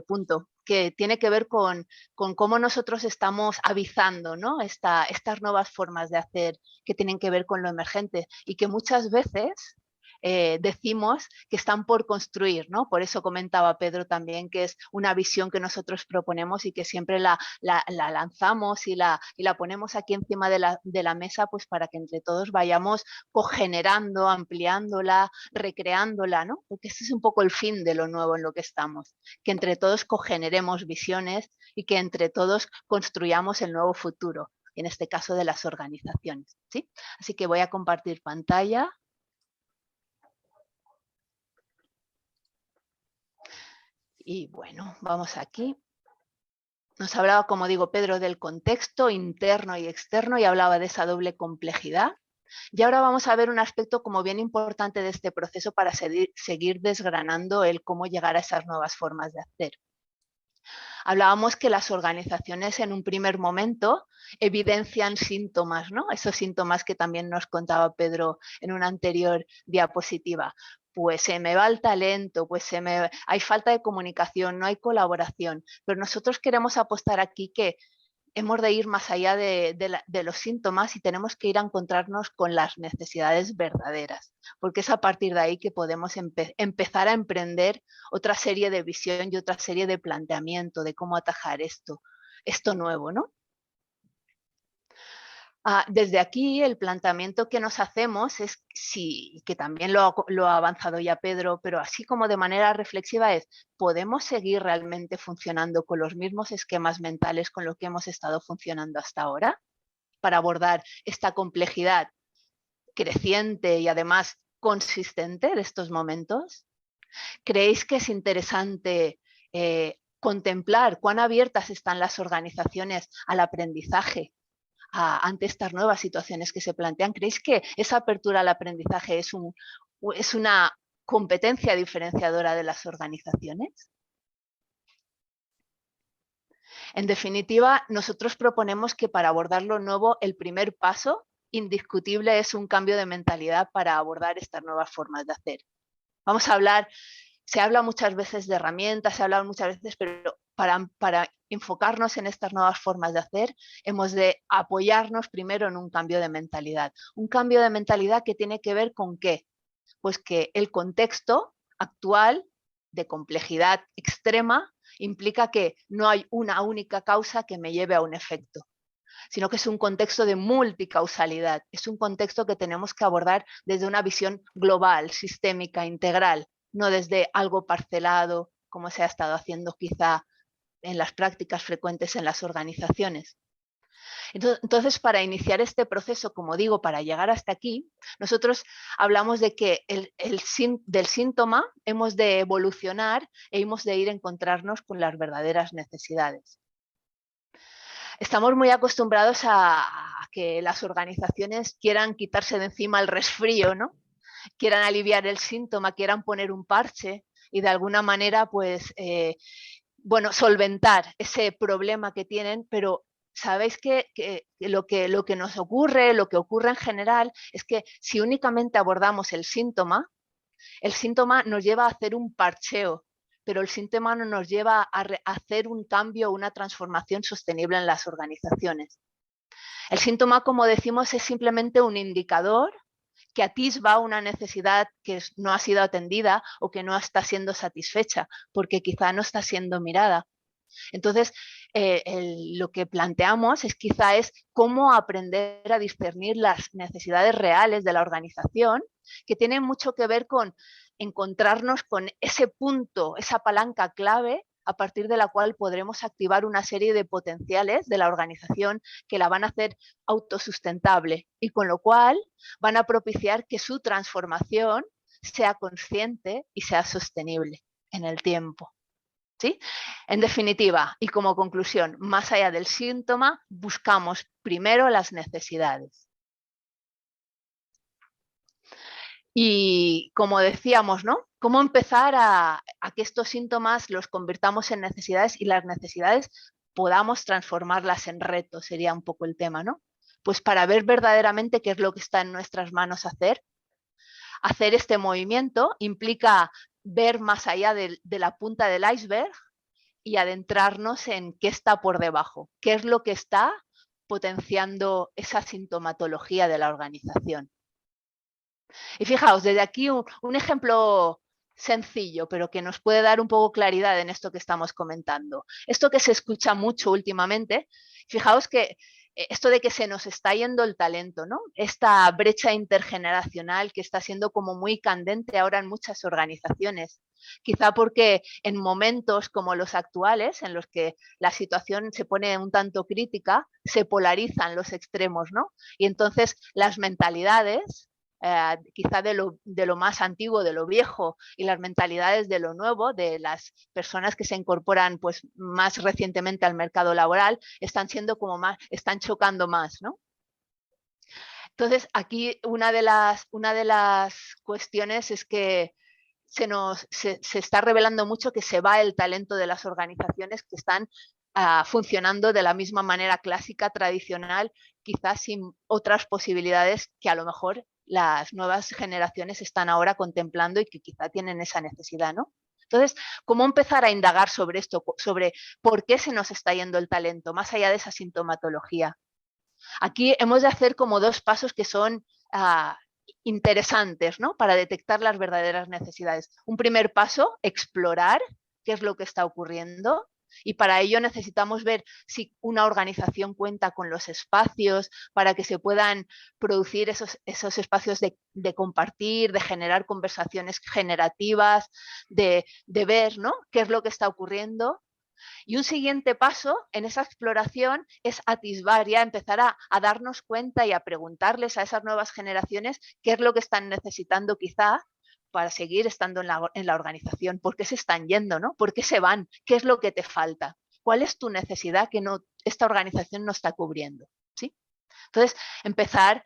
punto, que tiene que ver con cómo nosotros estamos avisando, ¿no? Estas nuevas formas de hacer que tienen que ver con lo emergente y que muchas veces decimos que están por construir, ¿no? Por eso comentaba Pedro también que es una visión que nosotros proponemos y que siempre la lanzamos y la ponemos aquí encima de la mesa, pues para que entre todos vayamos cogenerando, ampliándola, recreándola, ¿no? Porque este es un poco el fin de lo nuevo en lo que estamos, que entre todos cogeneremos visiones y que entre todos construyamos el nuevo futuro. en este caso de las organizaciones, ¿sí? Así que voy a compartir pantalla. Y bueno, vamos aquí. Nos hablaba, como digo, Pedro, del contexto interno y externo y hablaba de esa doble complejidad. Y ahora vamos a ver un aspecto como bien importante de este proceso para seguir desgranando el cómo llegar a esas nuevas formas de hacer. Hablábamos que las organizaciones en un primer momento evidencian síntomas, ¿no? Esos síntomas que también nos contaba Pedro en una anterior diapositiva. Pues se me va el talento, pues hay falta de comunicación, no hay colaboración. Pero nosotros queremos apostar aquí que hemos de ir más allá de los síntomas y tenemos que ir a encontrarnos con las necesidades verdaderas, porque es a partir de ahí que podemos empezar a emprender otra serie de visión y otra serie de planteamiento de cómo atajar esto nuevo, ¿no? Desde aquí el planteamiento que nos hacemos es, que también lo ha avanzado ya Pedro, pero así como de manera reflexiva es, ¿podemos seguir realmente funcionando con los mismos esquemas mentales con los que hemos estado funcionando hasta ahora? Para abordar esta complejidad creciente y además consistente de estos momentos. ¿Creéis que es interesante contemplar cuán abiertas están las organizaciones al aprendizaje ante estas nuevas situaciones que se plantean? ¿Creéis que esa apertura al aprendizaje es una competencia diferenciadora de las organizaciones? En definitiva, nosotros proponemos que para abordar lo nuevo, el primer paso indiscutible es un cambio de mentalidad para abordar estas nuevas formas de hacer. Vamos a hablar, se habla muchas veces de herramientas, se habla muchas veces, pero para enfocarnos en estas nuevas formas de hacer, hemos de apoyarnos primero en un cambio de mentalidad. Un cambio de mentalidad que tiene que ver con ¿qué? Pues que el contexto actual de complejidad extrema implica que no hay una única causa que me lleve a un efecto, sino que es un contexto de multicausalidad. Es un contexto que tenemos que abordar desde una visión global, sistémica, integral, no desde algo parcelado, como se ha estado haciendo quizá en las prácticas frecuentes en las organizaciones. Entonces, para iniciar este proceso, como digo, para llegar hasta aquí, nosotros hablamos de que del síntoma hemos de evolucionar e hemos de ir a encontrarnos con las verdaderas necesidades. Estamos muy acostumbrados a que las organizaciones quieran quitarse de encima el resfrío, ¿no? Quieran aliviar el síntoma, quieran poner un parche y de alguna manera, pues, bueno, solventar ese problema que tienen, pero sabéis que lo que nos ocurre, lo que ocurre en general, es que si únicamente abordamos el síntoma nos lleva a hacer un parcheo, pero el síntoma no nos lleva a hacer un cambio, una transformación sostenible en las organizaciones. El síntoma, como decimos, es simplemente un indicador que atisba una necesidad que no ha sido atendida o que no está siendo satisfecha, porque quizá no está siendo mirada. Entonces, lo que planteamos es cómo aprender a discernir las necesidades reales de la organización, que tienen mucho que ver con encontrarnos con ese punto, esa palanca clave a partir de la cual podremos activar una serie de potenciales de la organización que la van a hacer autosustentable y con lo cual van a propiciar que su transformación sea consciente y sea sostenible en el tiempo. ¿Sí? En definitiva, y como conclusión, más allá del síntoma, buscamos primero las necesidades. Y como decíamos, ¿no? ¿Cómo empezar a que estos síntomas los convirtamos en necesidades y las necesidades podamos transformarlas en retos? Sería un poco el tema, ¿no? Pues para ver verdaderamente qué es lo que está en nuestras manos hacer. Hacer este movimiento implica ver más allá de la punta del iceberg y adentrarnos en qué está por debajo, qué es lo que está potenciando esa sintomatología de la organización. Y fijaos, desde aquí un ejemplo sencillo, pero que nos puede dar un poco claridad en esto que estamos comentando. Esto que se escucha mucho últimamente, fijaos que esto de que se nos está yendo el talento, ¿no? Esta brecha intergeneracional que está siendo como muy candente ahora en muchas organizaciones. Quizá porque en momentos como los actuales, en los que la situación se pone un tanto crítica, se polarizan los extremos, ¿no? Y entonces las mentalidades, quizá de lo más antiguo, de lo viejo, y las mentalidades de lo nuevo, de las personas que se incorporan pues, más recientemente al mercado laboral, están siendo como más, están chocando más, ¿no? Entonces, aquí una de las cuestiones es que se está revelando mucho que se va el talento de las organizaciones que están funcionando de la misma manera clásica, tradicional, quizás sin otras posibilidades que a lo mejor las nuevas generaciones están ahora contemplando y que quizá tienen esa necesidad, ¿no? Entonces, ¿cómo empezar a indagar sobre esto, sobre por qué se nos está yendo el talento, más allá de esa sintomatología? Aquí hemos de hacer como 2 pasos que son interesantes, ¿no? Para detectar las verdaderas necesidades. Un primer paso, explorar qué es lo que está ocurriendo. Y para ello necesitamos ver si una organización cuenta con los espacios para que se puedan producir esos espacios de compartir, de generar conversaciones generativas, de ver, ¿no? qué es lo que está ocurriendo. Y un siguiente paso en esa exploración es atisbar, ya empezar a darnos cuenta y a preguntarles a esas nuevas generaciones qué es lo que están necesitando quizá para seguir estando en la organización. ¿Por qué se están yendo? ¿no? ¿Por qué se van? ¿Qué es lo que te falta? ¿Cuál es tu necesidad que esta organización no está cubriendo? ¿Sí? Entonces, empezar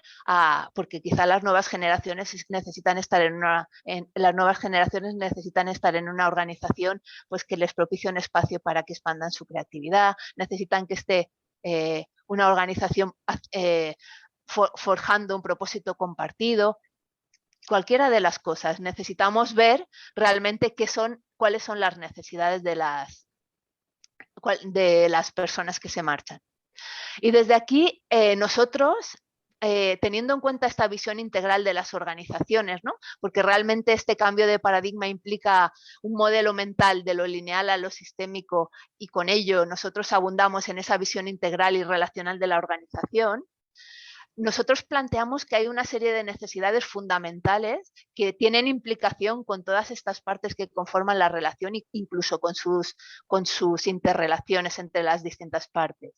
porque quizá las nuevas generaciones necesitan estar en una organización pues que les propicie un espacio para que expandan su creatividad, necesitan que esté una organización forjando un propósito compartido. Cualquiera de las cosas, necesitamos ver realmente cuáles son las necesidades de las personas que se marchan. Y desde aquí nosotros, teniendo en cuenta esta visión integral de las organizaciones, ¿no? Porque realmente este cambio de paradigma implica un modelo mental de lo lineal a lo sistémico y con ello nosotros abundamos en esa visión integral y relacional de la organización, nosotros planteamos que hay una serie de necesidades fundamentales que tienen implicación con todas estas partes que conforman la relación e incluso con sus interrelaciones entre las distintas partes.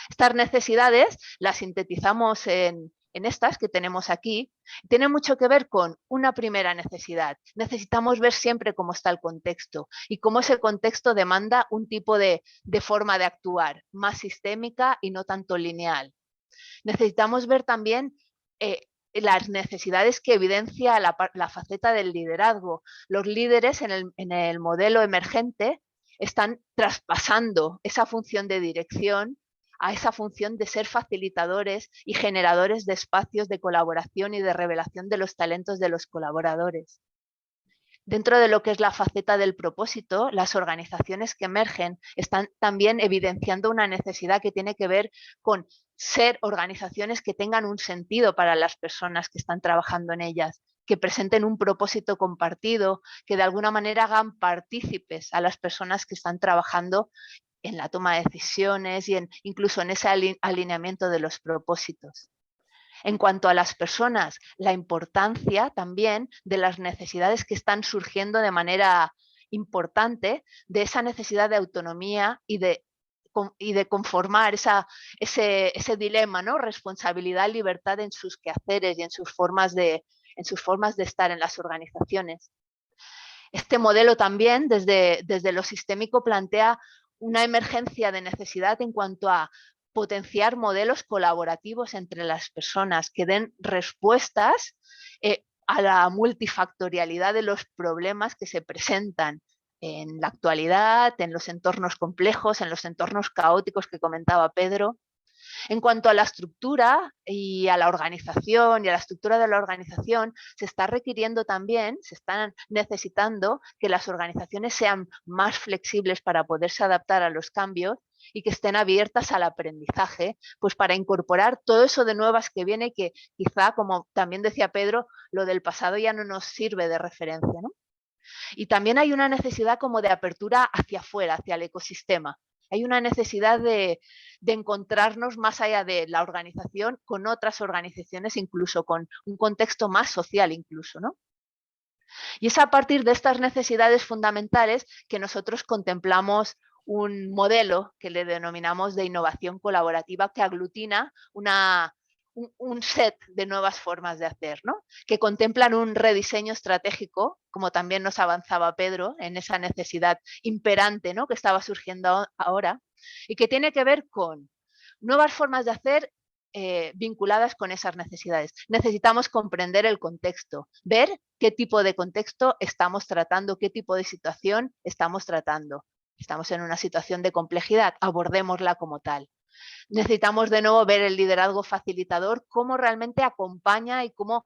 Estas necesidades las sintetizamos en estas que tenemos aquí. Tienen mucho que ver con una primera necesidad. Necesitamos ver siempre cómo está el contexto y cómo ese contexto demanda un tipo de forma de actuar más sistémica y no tanto lineal. Necesitamos ver también las necesidades que evidencia la faceta del liderazgo. Los líderes en el modelo emergente están traspasando esa función de dirección a esa función de ser facilitadores y generadores de espacios de colaboración y de revelación de los talentos de los colaboradores. Dentro de lo que es la faceta del propósito, las organizaciones que emergen están también evidenciando una necesidad que tiene que ver con ser organizaciones que tengan un sentido para las personas que están trabajando en ellas, que presenten un propósito compartido, que de alguna manera hagan partícipes a las personas que están trabajando en la toma de decisiones y incluso en ese alineamiento de los propósitos. En cuanto a las personas, la importancia también de las necesidades que están surgiendo de manera importante, de esa necesidad de autonomía y de conformar ese dilema, ¿no? Responsabilidad, libertad en sus quehaceres y en sus formas de estar en las organizaciones. Este modelo también, desde lo sistémico, plantea una emergencia de necesidad en cuanto a potenciar modelos colaborativos entre las personas que den respuestas a la multifactorialidad de los problemas que se presentan en la actualidad, en los entornos complejos, en los entornos caóticos que comentaba Pedro. En cuanto a la estructura y a la organización y a la estructura de la organización, se está requiriendo también, se están necesitando que las organizaciones sean más flexibles para poderse adaptar a los cambios y que estén abiertas al aprendizaje, pues para incorporar todo eso de nuevas que viene, que quizá, como también decía Pedro, lo del pasado ya no nos sirve de referencia, ¿no? Y también hay una necesidad como de apertura hacia afuera, hacia el ecosistema. Hay una necesidad de encontrarnos más allá de la organización con otras organizaciones, incluso con un contexto más social incluso, ¿no? Y es a partir de estas necesidades fundamentales que nosotros contemplamos un modelo que le denominamos de innovación colaborativa que aglutina un set de nuevas formas de hacer, ¿no? Que contemplan un rediseño estratégico, como también nos avanzaba Pedro, en esa necesidad imperante, ¿no? Que estaba surgiendo ahora, y que tiene que ver con nuevas formas de hacer vinculadas con esas necesidades. Necesitamos comprender el contexto, ver qué tipo de contexto estamos tratando, qué tipo de situación estamos tratando. Estamos en una situación de complejidad, abordémosla como tal. Necesitamos de nuevo ver el liderazgo facilitador, cómo realmente acompaña y cómo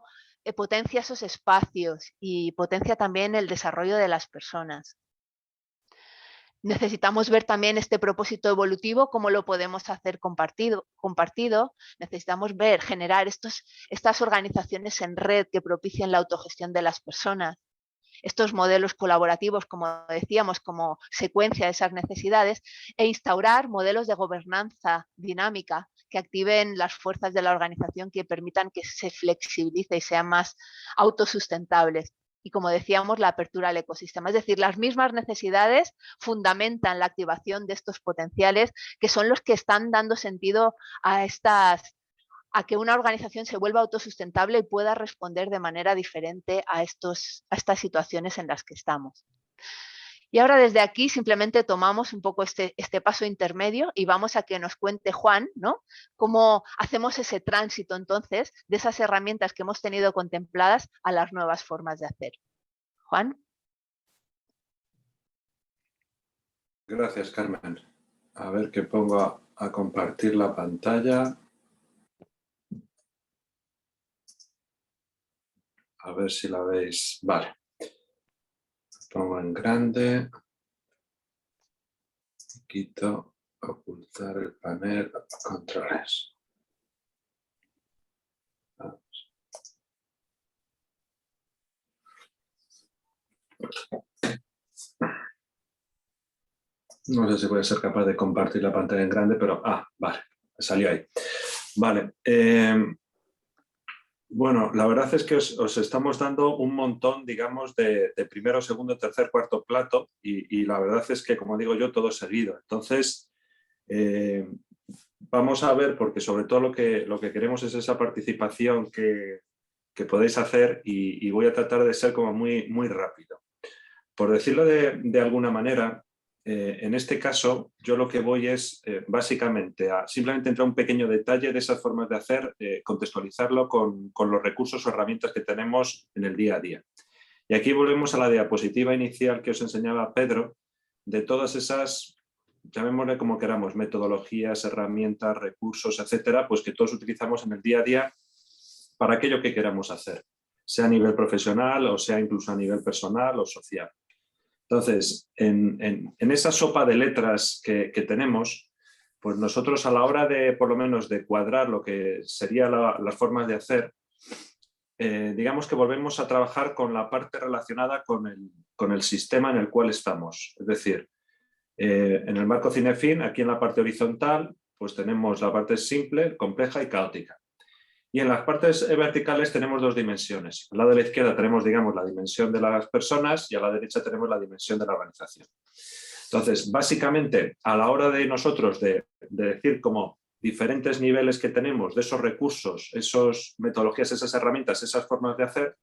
potencia esos espacios y potencia también el desarrollo de las personas. Necesitamos ver también este propósito evolutivo, cómo lo podemos hacer compartido. Necesitamos ver, generar estas organizaciones en red que propicien la autogestión de las personas. Estos modelos colaborativos, como decíamos, como secuencia de esas necesidades, e instaurar modelos de gobernanza dinámica que activen las fuerzas de la organización, que permitan que se flexibilice y sean más autosustentables. Y como decíamos, la apertura al ecosistema. Es decir, las mismas necesidades fundamentan la activación de estos potenciales que son los que están dando sentido a que una organización se vuelva autosustentable y pueda responder de manera diferente a estas situaciones en las que estamos. Y ahora desde aquí simplemente tomamos un poco este paso intermedio y vamos a que nos cuente Juan, ¿no? Cómo hacemos ese tránsito entonces de esas herramientas que hemos tenido contempladas a las nuevas formas de hacer. Juan. Gracias, Carmen. A ver que pongo a compartir la pantalla. A ver si la veis. Vale. Pongo en grande. Quito, ocultar el panel, controles. Vamos. No sé si voy a ser capaz de compartir la pantalla en grande, pero... vale, salió ahí. Vale. Bueno, la verdad es que os estamos dando un montón, digamos, de primero, segundo, tercer, cuarto plato y la verdad es que, como digo yo, todo seguido. Entonces, vamos a ver, porque sobre todo lo que queremos es esa participación que podéis hacer y voy a tratar de ser como muy, muy rápido. Por decirlo de alguna manera, en este caso, yo lo que voy es básicamente a simplemente entrar un pequeño detalle de esas formas de hacer, contextualizarlo con los recursos o herramientas que tenemos en el día a día. Y aquí volvemos a la diapositiva inicial que os enseñaba Pedro, de todas esas, llamémosle como queramos, metodologías, herramientas, recursos, etcétera, pues que todos utilizamos en el día a día para aquello que queramos hacer, sea a nivel profesional o sea incluso a nivel personal o social. Entonces, en esa sopa de letras que tenemos, pues nosotros a la hora de, por lo menos, de cuadrar lo que serían las formas de hacer, digamos que volvemos a trabajar con la parte relacionada con el sistema en el cual estamos. Es decir, en el marco Cinefin, aquí en la parte horizontal, pues tenemos la parte simple, compleja y caótica. Y en las partes verticales tenemos dos dimensiones. Al lado de la izquierda tenemos, digamos, la dimensión de las personas y a la derecha tenemos la dimensión de la organización. Entonces, básicamente, a la hora de nosotros de decir como diferentes niveles que tenemos de esos recursos, esas metodologías, esas herramientas, esas formas de hacer,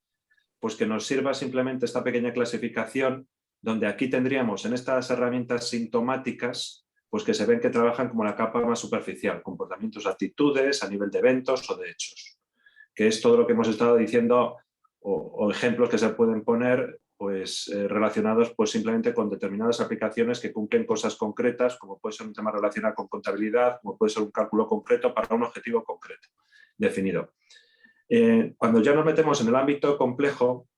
pues que nos sirva simplemente esta pequeña clasificación donde aquí tendríamos en estas herramientas sintomáticas pues que se ven que trabajan como la capa más superficial, comportamientos, actitudes a nivel de eventos o de hechos, que es todo lo que hemos estado diciendo o ejemplos que se pueden poner pues, relacionados pues, simplemente con determinadas aplicaciones que cumplen cosas concretas, como puede ser un tema relacionado con contabilidad, como puede ser un cálculo concreto para un objetivo concreto, definido. Cuando ya nos metemos en el ámbito complejo,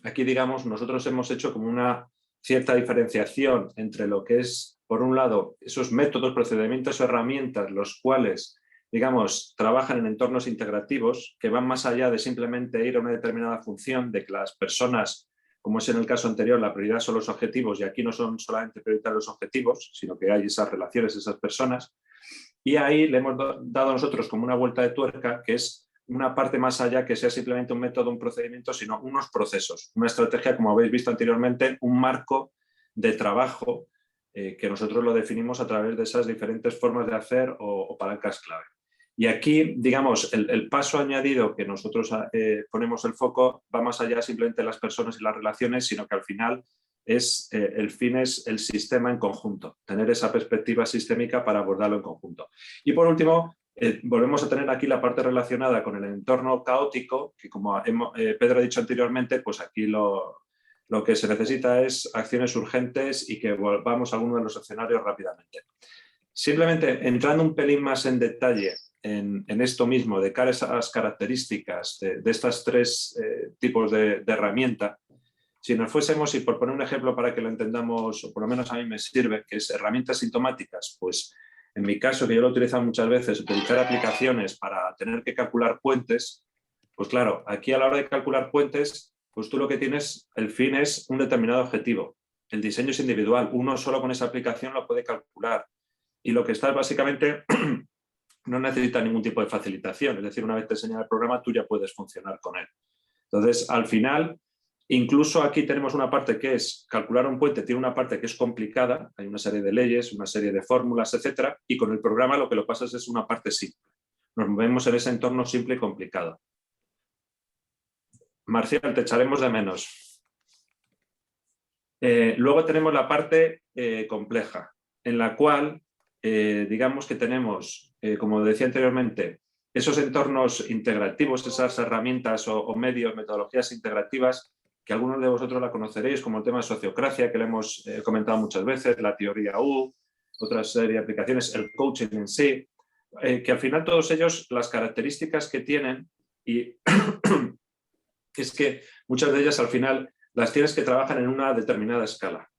aquí digamos nosotros hemos hecho como una cierta diferenciación entre lo que es, por un lado, esos métodos, procedimientos o herramientas, los cuales, digamos, trabajan en entornos integrativos que van más allá de simplemente ir a una determinada función, de que las personas como es en el caso anterior, la prioridad son los objetivos y aquí no son solamente prioritarios los objetivos, sino que hay esas relaciones, esas personas. Y ahí le hemos dado nosotros como una vuelta de tuerca, que es una parte más allá que sea simplemente un método, un procedimiento, sino unos procesos, una estrategia, como habéis visto anteriormente, un marco de trabajo que nosotros lo definimos a través de esas diferentes formas de hacer o palancas clave. Y aquí, digamos, el paso añadido que nosotros ponemos el foco va más allá simplemente de las personas y las relaciones, sino que al final el fin es el sistema en conjunto, tener esa perspectiva sistémica para abordarlo en conjunto. Y por último, volvemos a tener aquí la parte relacionada con el entorno caótico, que como Pedro ha dicho anteriormente, pues aquí lo que se necesita es acciones urgentes y que volvamos a alguno de los escenarios rápidamente. Simplemente entrando un pelín más en detalle en esto mismo, de cara a esas características de estas tres tipos de herramienta, si nos fuésemos, y por poner un ejemplo para que lo entendamos, o por lo menos a mí me sirve, que es herramientas sintomáticas, pues en mi caso, que yo lo he utilizado muchas veces, utilizar aplicaciones para tener que calcular puentes, pues claro, aquí a la hora de calcular puentes, pues tú lo que tienes, el fin es un determinado objetivo. El diseño es individual, uno solo con esa aplicación lo puede calcular. Y lo que está es básicamente no necesita ningún tipo de facilitación, es decir, una vez te enseñan el programa, tú ya puedes funcionar con él. Entonces, al final, incluso aquí tenemos una parte que es calcular un puente, tiene una parte que es complicada, hay una serie de leyes, una serie de fórmulas, etcétera, y con el programa lo que lo pasas es una parte simple. Nos movemos en ese entorno simple y complicado. Marcial, te echaremos de menos. Luego tenemos la parte compleja, en la cual digamos que tenemos, como decía anteriormente, esos entornos integrativos, esas herramientas o medios, metodologías integrativas, que algunos de vosotros la conoceréis, como el tema de sociocracia, que le hemos comentado muchas veces, la teoría U, otra serie de aplicaciones, el coaching en sí, que al final todos ellos, las características que tienen, y es que muchas de ellas al final las tienes que trabajar en una determinada escala.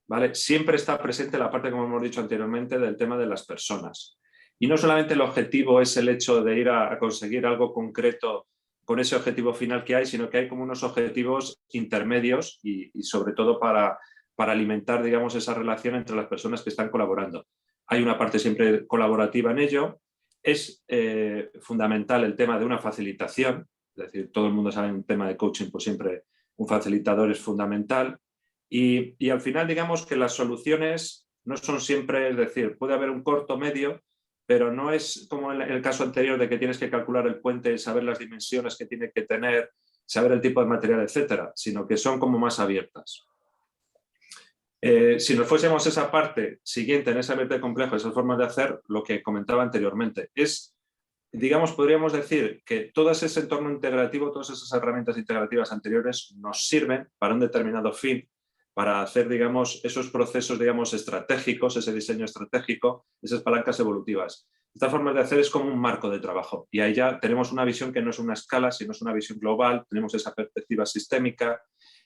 ¿Vale? Siempre está presente la parte, como hemos dicho anteriormente, del tema de las personas. Y no solamente el objetivo es el hecho de ir a conseguir algo concreto con ese objetivo final que hay, sino que hay como unos objetivos intermedios y sobre todo para alimentar, digamos, esa relación entre las personas que están colaborando. Hay una parte siempre colaborativa en ello. Es fundamental el tema de una facilitación, es decir, todo el mundo sabe en un tema de coaching, pues siempre un facilitador es fundamental. Y al final, digamos que las soluciones no son siempre, es decir, puede haber un corto, medio, pero no es como en el caso anterior de que tienes que calcular el puente, saber las dimensiones que tiene que tener, saber el tipo de material, etcétera, sino que son como más abiertas. Si nos fuésemos a esa parte siguiente, en ese ambiente complejo, esas formas de hacer, lo que comentaba anteriormente, es, digamos, podríamos decir que todo ese entorno integrativo, todas esas herramientas integrativas anteriores nos sirven para un determinado fin, para hacer, digamos, esos procesos, digamos, estratégicos, ese diseño estratégico, esas palancas evolutivas. Estas formas de hacer es como un marco de trabajo y ahí ya tenemos una visión que no es una escala, sino es una visión global, tenemos esa perspectiva sistémica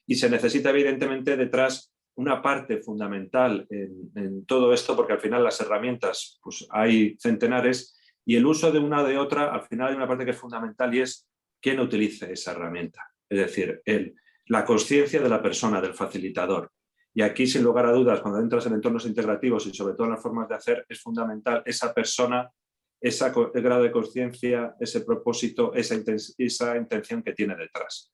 y se necesita evidentemente detrás una parte fundamental en todo esto, porque al final las herramientas, pues hay centenares y el uso de una o de otra, al final hay una parte que es fundamental y es quién utilice esa herramienta, es decir, la consciencia de la persona, del facilitador. Y aquí, sin lugar a dudas, cuando entras en entornos integrativos y sobre todo en las formas de hacer, es fundamental esa persona, ese grado de consciencia, ese propósito, esa intención que tiene detrás.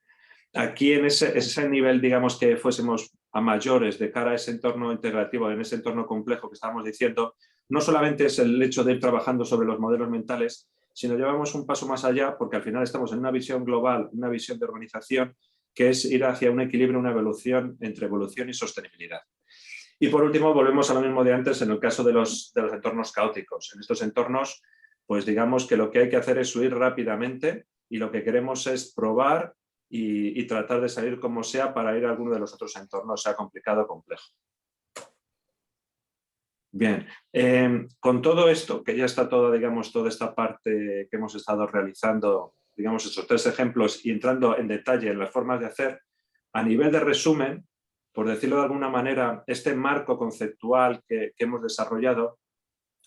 Aquí en ese nivel, digamos que fuésemos a mayores de cara a ese entorno integrativo, en ese entorno complejo que estábamos diciendo, no solamente es el hecho de ir trabajando sobre los modelos mentales, sino llevamos un paso más allá porque al final estamos en una visión global, una visión de organización, que es ir hacia un equilibrio, una evolución entre evolución y sostenibilidad. Y por último, volvemos a lo mismo de antes en el caso de los entornos caóticos. En estos entornos, pues digamos que lo que hay que hacer es huir rápidamente y lo que queremos es probar y tratar de salir como sea para ir a alguno de los otros entornos, sea complicado o complejo. Bien, con todo esto, que ya está toda, digamos, toda esta parte que hemos estado realizando, digamos, estos tres ejemplos y entrando en detalle en las formas de hacer, a nivel de resumen, por decirlo de alguna manera, este marco conceptual que hemos desarrollado,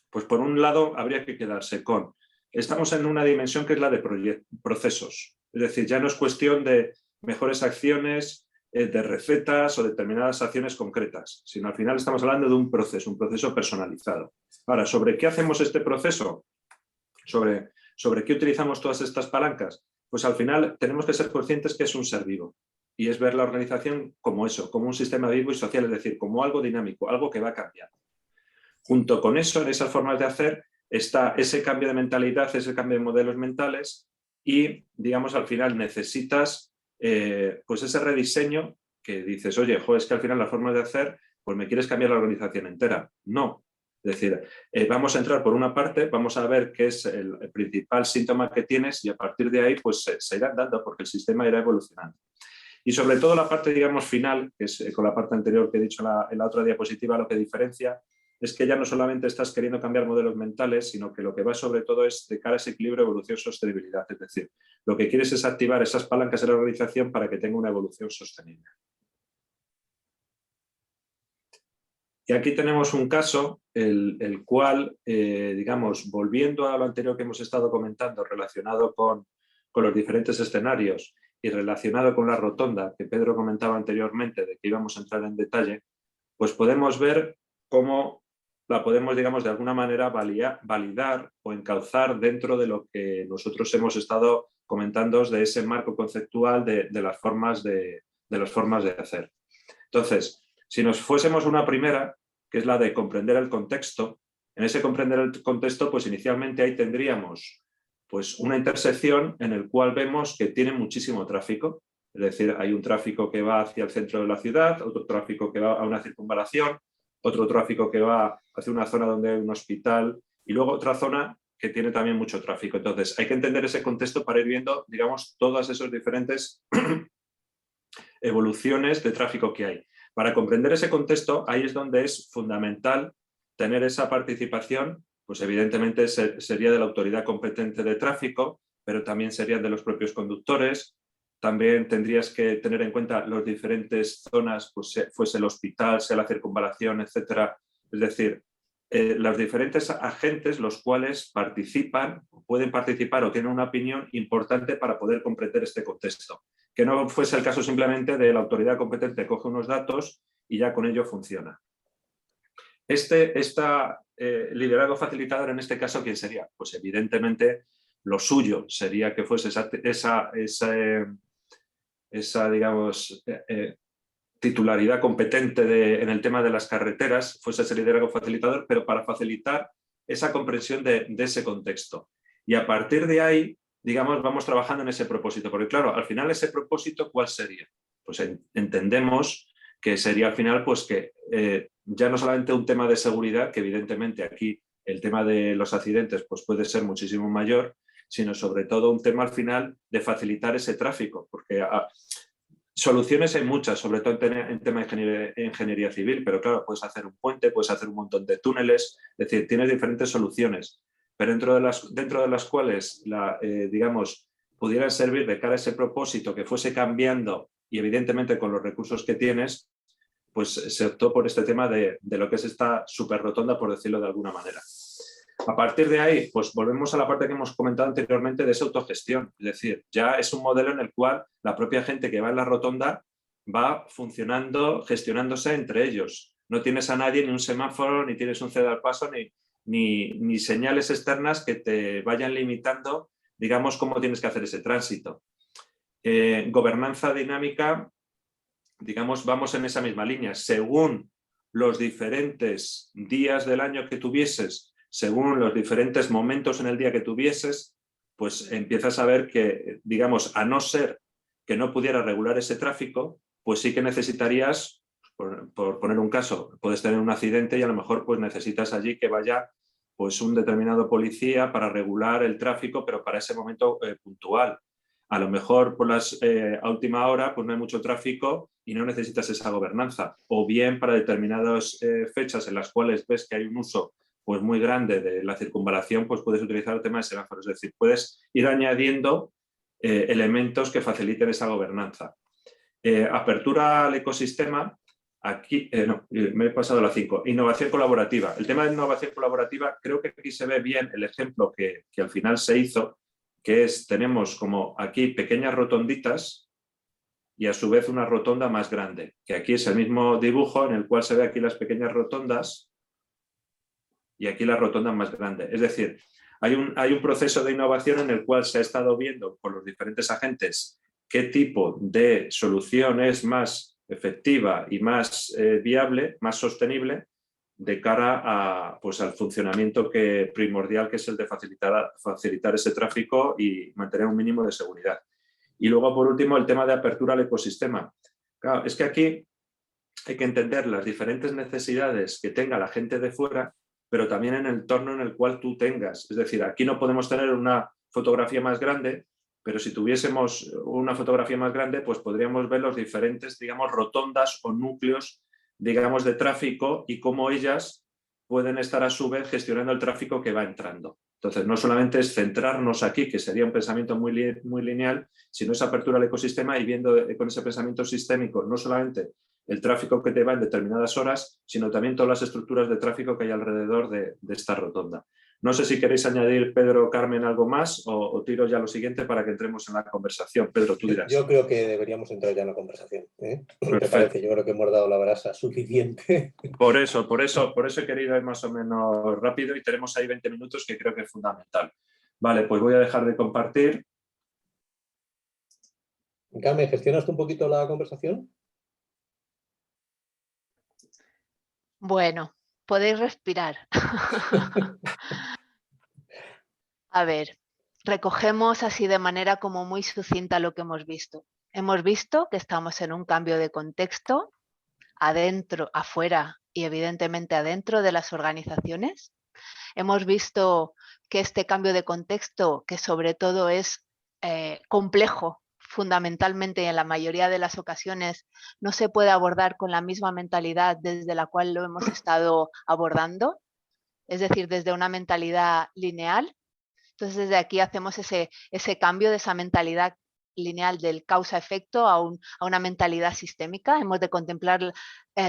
pues por un lado habría que quedarse con, estamos en una dimensión que es la de procesos, es decir, ya no es cuestión de mejores acciones, de recetas o determinadas acciones concretas, sino al final estamos hablando de un proceso personalizado. Ahora, ¿sobre qué hacemos este proceso? ¿Sobre qué utilizamos todas estas palancas? Pues al final tenemos que ser conscientes que es un ser vivo y es ver la organización como eso, como un sistema vivo y social, es decir, como algo dinámico, algo que va cambiando. Junto con eso, en esas formas de hacer, está ese cambio de mentalidad, ese cambio de modelos mentales y, digamos, al final necesitas pues ese rediseño que dices, oye, es que al final las formas de hacer, pues me quieres cambiar la organización entera. No. Es decir, vamos a entrar por una parte, vamos a ver qué es el principal síntoma que tienes y a partir de ahí pues se irán dando porque el sistema irá evolucionando. Y sobre todo la parte, digamos, final, que es con la parte anterior que he dicho en la otra diapositiva, lo que diferencia es que ya no solamente estás queriendo cambiar modelos mentales, sino que lo que va sobre todo es de cara a ese equilibrio, evolución, sostenibilidad. Es decir, lo que quieres es activar esas palancas de la organización para que tenga una evolución sostenible. Y aquí tenemos un caso, el cual, digamos, volviendo a lo anterior que hemos estado comentando, relacionado con los diferentes escenarios y relacionado con la rotonda que Pedro comentaba anteriormente, de que íbamos a entrar en detalle, pues podemos ver cómo la podemos, digamos, de alguna manera validar o encauzar dentro de lo que nosotros hemos estado comentando de ese marco conceptual de las formas de hacer. Entonces, si nos fuésemos una primera, que es la de comprender el contexto, en ese comprender el contexto, pues inicialmente ahí tendríamos pues una intersección en el cual vemos que tiene muchísimo tráfico, es decir, hay un tráfico que va hacia el centro de la ciudad, otro tráfico que va a una circunvalación, otro tráfico que va hacia una zona donde hay un hospital y luego otra zona que tiene también mucho tráfico. Entonces, hay que entender ese contexto para ir viendo, digamos, todas esas diferentes evoluciones de tráfico que hay. Para comprender ese contexto, ahí es donde es fundamental tener esa participación, pues evidentemente sería de la autoridad competente de tráfico, pero también serían de los propios conductores. También tendrías que tener en cuenta las diferentes zonas, pues fuese el hospital, sea la circunvalación, etcétera. Es decir, los diferentes agentes, los cuales participan, pueden participar o tienen una opinión importante para poder comprender este contexto. Que no fuese el caso simplemente de la autoridad competente coge unos datos y ya con ello funciona. Liderazgo facilitador en este caso, ¿quién sería? Pues evidentemente lo suyo sería que fuese esa digamos, titularidad competente en el tema de las carreteras, fuese ese liderazgo facilitador, pero para facilitar esa comprensión de ese contexto. Y a partir de ahí, digamos, vamos trabajando en ese propósito, porque claro, al final ese propósito, ¿cuál sería? Pues entendemos que sería al final, pues que ya no solamente un tema de seguridad, que evidentemente aquí el tema de los accidentes pues puede ser muchísimo mayor, sino sobre todo un tema al final de facilitar ese tráfico, porque soluciones hay muchas, sobre todo en tema de ingeniería civil, pero claro, puedes hacer un puente, puedes hacer un montón de túneles, es decir, tienes diferentes soluciones, pero dentro de las cuales, digamos, pudieran servir de cara a ese propósito que fuese cambiando y evidentemente con los recursos que tienes, pues se optó por este tema de lo que es esta super rotonda, por decirlo de alguna manera. A partir de ahí, pues volvemos a la parte que hemos comentado anteriormente de esa autogestión. Es decir, ya es un modelo en el cual la propia gente que va en la rotonda va funcionando, gestionándose entre ellos. No tienes a nadie, ni un semáforo, ni tienes un ceda al paso, ni señales externas que te vayan limitando, digamos, cómo tienes que hacer ese tránsito. Gobernanza dinámica, digamos, vamos en esa misma línea. Según los diferentes días del año que tuvieses, según los diferentes momentos en el día que tuvieses, pues empiezas a ver que, digamos, a no ser que no pudiera regular ese tráfico, pues sí que necesitarías, por poner un caso, puedes tener un accidente y a lo mejor pues necesitas allí que vaya pues un determinado policía para regular el tráfico, pero para ese momento puntual. A lo mejor por a última hora pues no hay mucho tráfico y no necesitas esa gobernanza. O bien para determinadas fechas en las cuales ves que hay un uso pues muy grande de la circunvalación, pues puedes utilizar el tema de semáforos. Es decir, puedes ir añadiendo elementos que faciliten esa gobernanza. Apertura al ecosistema. Aquí, me he pasado a la 5. Innovación colaborativa. El tema de innovación colaborativa, creo que aquí se ve bien el ejemplo que al final se hizo, que es, tenemos como aquí pequeñas rotonditas y a su vez una rotonda más grande, que aquí es el mismo dibujo en el cual se ve aquí las pequeñas rotondas y aquí la rotonda más grande. Es decir, hay un proceso de innovación en el cual se ha estado viendo por los diferentes agentes qué tipo de solución es más efectiva y más viable, más sostenible, de cara a, pues, al funcionamiento primordial, que es el de facilitar ese tráfico y mantener un mínimo de seguridad. Y luego, por último, el tema de apertura al ecosistema. Claro, es que aquí hay que entender las diferentes necesidades que tenga la gente de fuera, pero también en el entorno en el cual tú tengas. Es decir, aquí no podemos tener una fotografía más grande, pero si tuviésemos una fotografía más grande, pues podríamos ver los diferentes, digamos, rotondas o núcleos, digamos, de tráfico y cómo ellas pueden estar a su vez gestionando el tráfico que va entrando. Entonces, no solamente es centrarnos aquí, que sería un pensamiento muy lineal, sino esa apertura al ecosistema y viendo con ese pensamiento sistémico no solamente el tráfico que te va en determinadas horas, sino también todas las estructuras de tráfico que hay alrededor de esta rotonda. No sé si queréis añadir, Pedro o Carmen, algo más o tiro ya lo siguiente para que entremos en la conversación. Pedro, tú dirás. Yo creo que deberíamos entrar ya en la conversación, ¿eh? ¿Te Perfecto. parece? Yo creo que hemos dado la brasa suficiente. Por eso he querido ir más o menos rápido y tenemos ahí 20 minutos que creo que es fundamental. Vale, pues voy a dejar de compartir. Carmen, ¿gestionas tú un poquito la conversación? Bueno, podéis respirar. A ver, recogemos así de manera como muy sucinta lo que hemos visto. Hemos visto que estamos en un cambio de contexto, adentro, afuera y evidentemente adentro de las organizaciones. Hemos visto que este cambio de contexto, que sobre todo es complejo, fundamentalmente y en la mayoría de las ocasiones, no se puede abordar con la misma mentalidad desde la cual lo hemos estado abordando, es decir, desde una mentalidad lineal. Entonces, desde aquí hacemos ese cambio de esa mentalidad lineal del causa-efecto a una mentalidad sistémica. Hemos de contemplar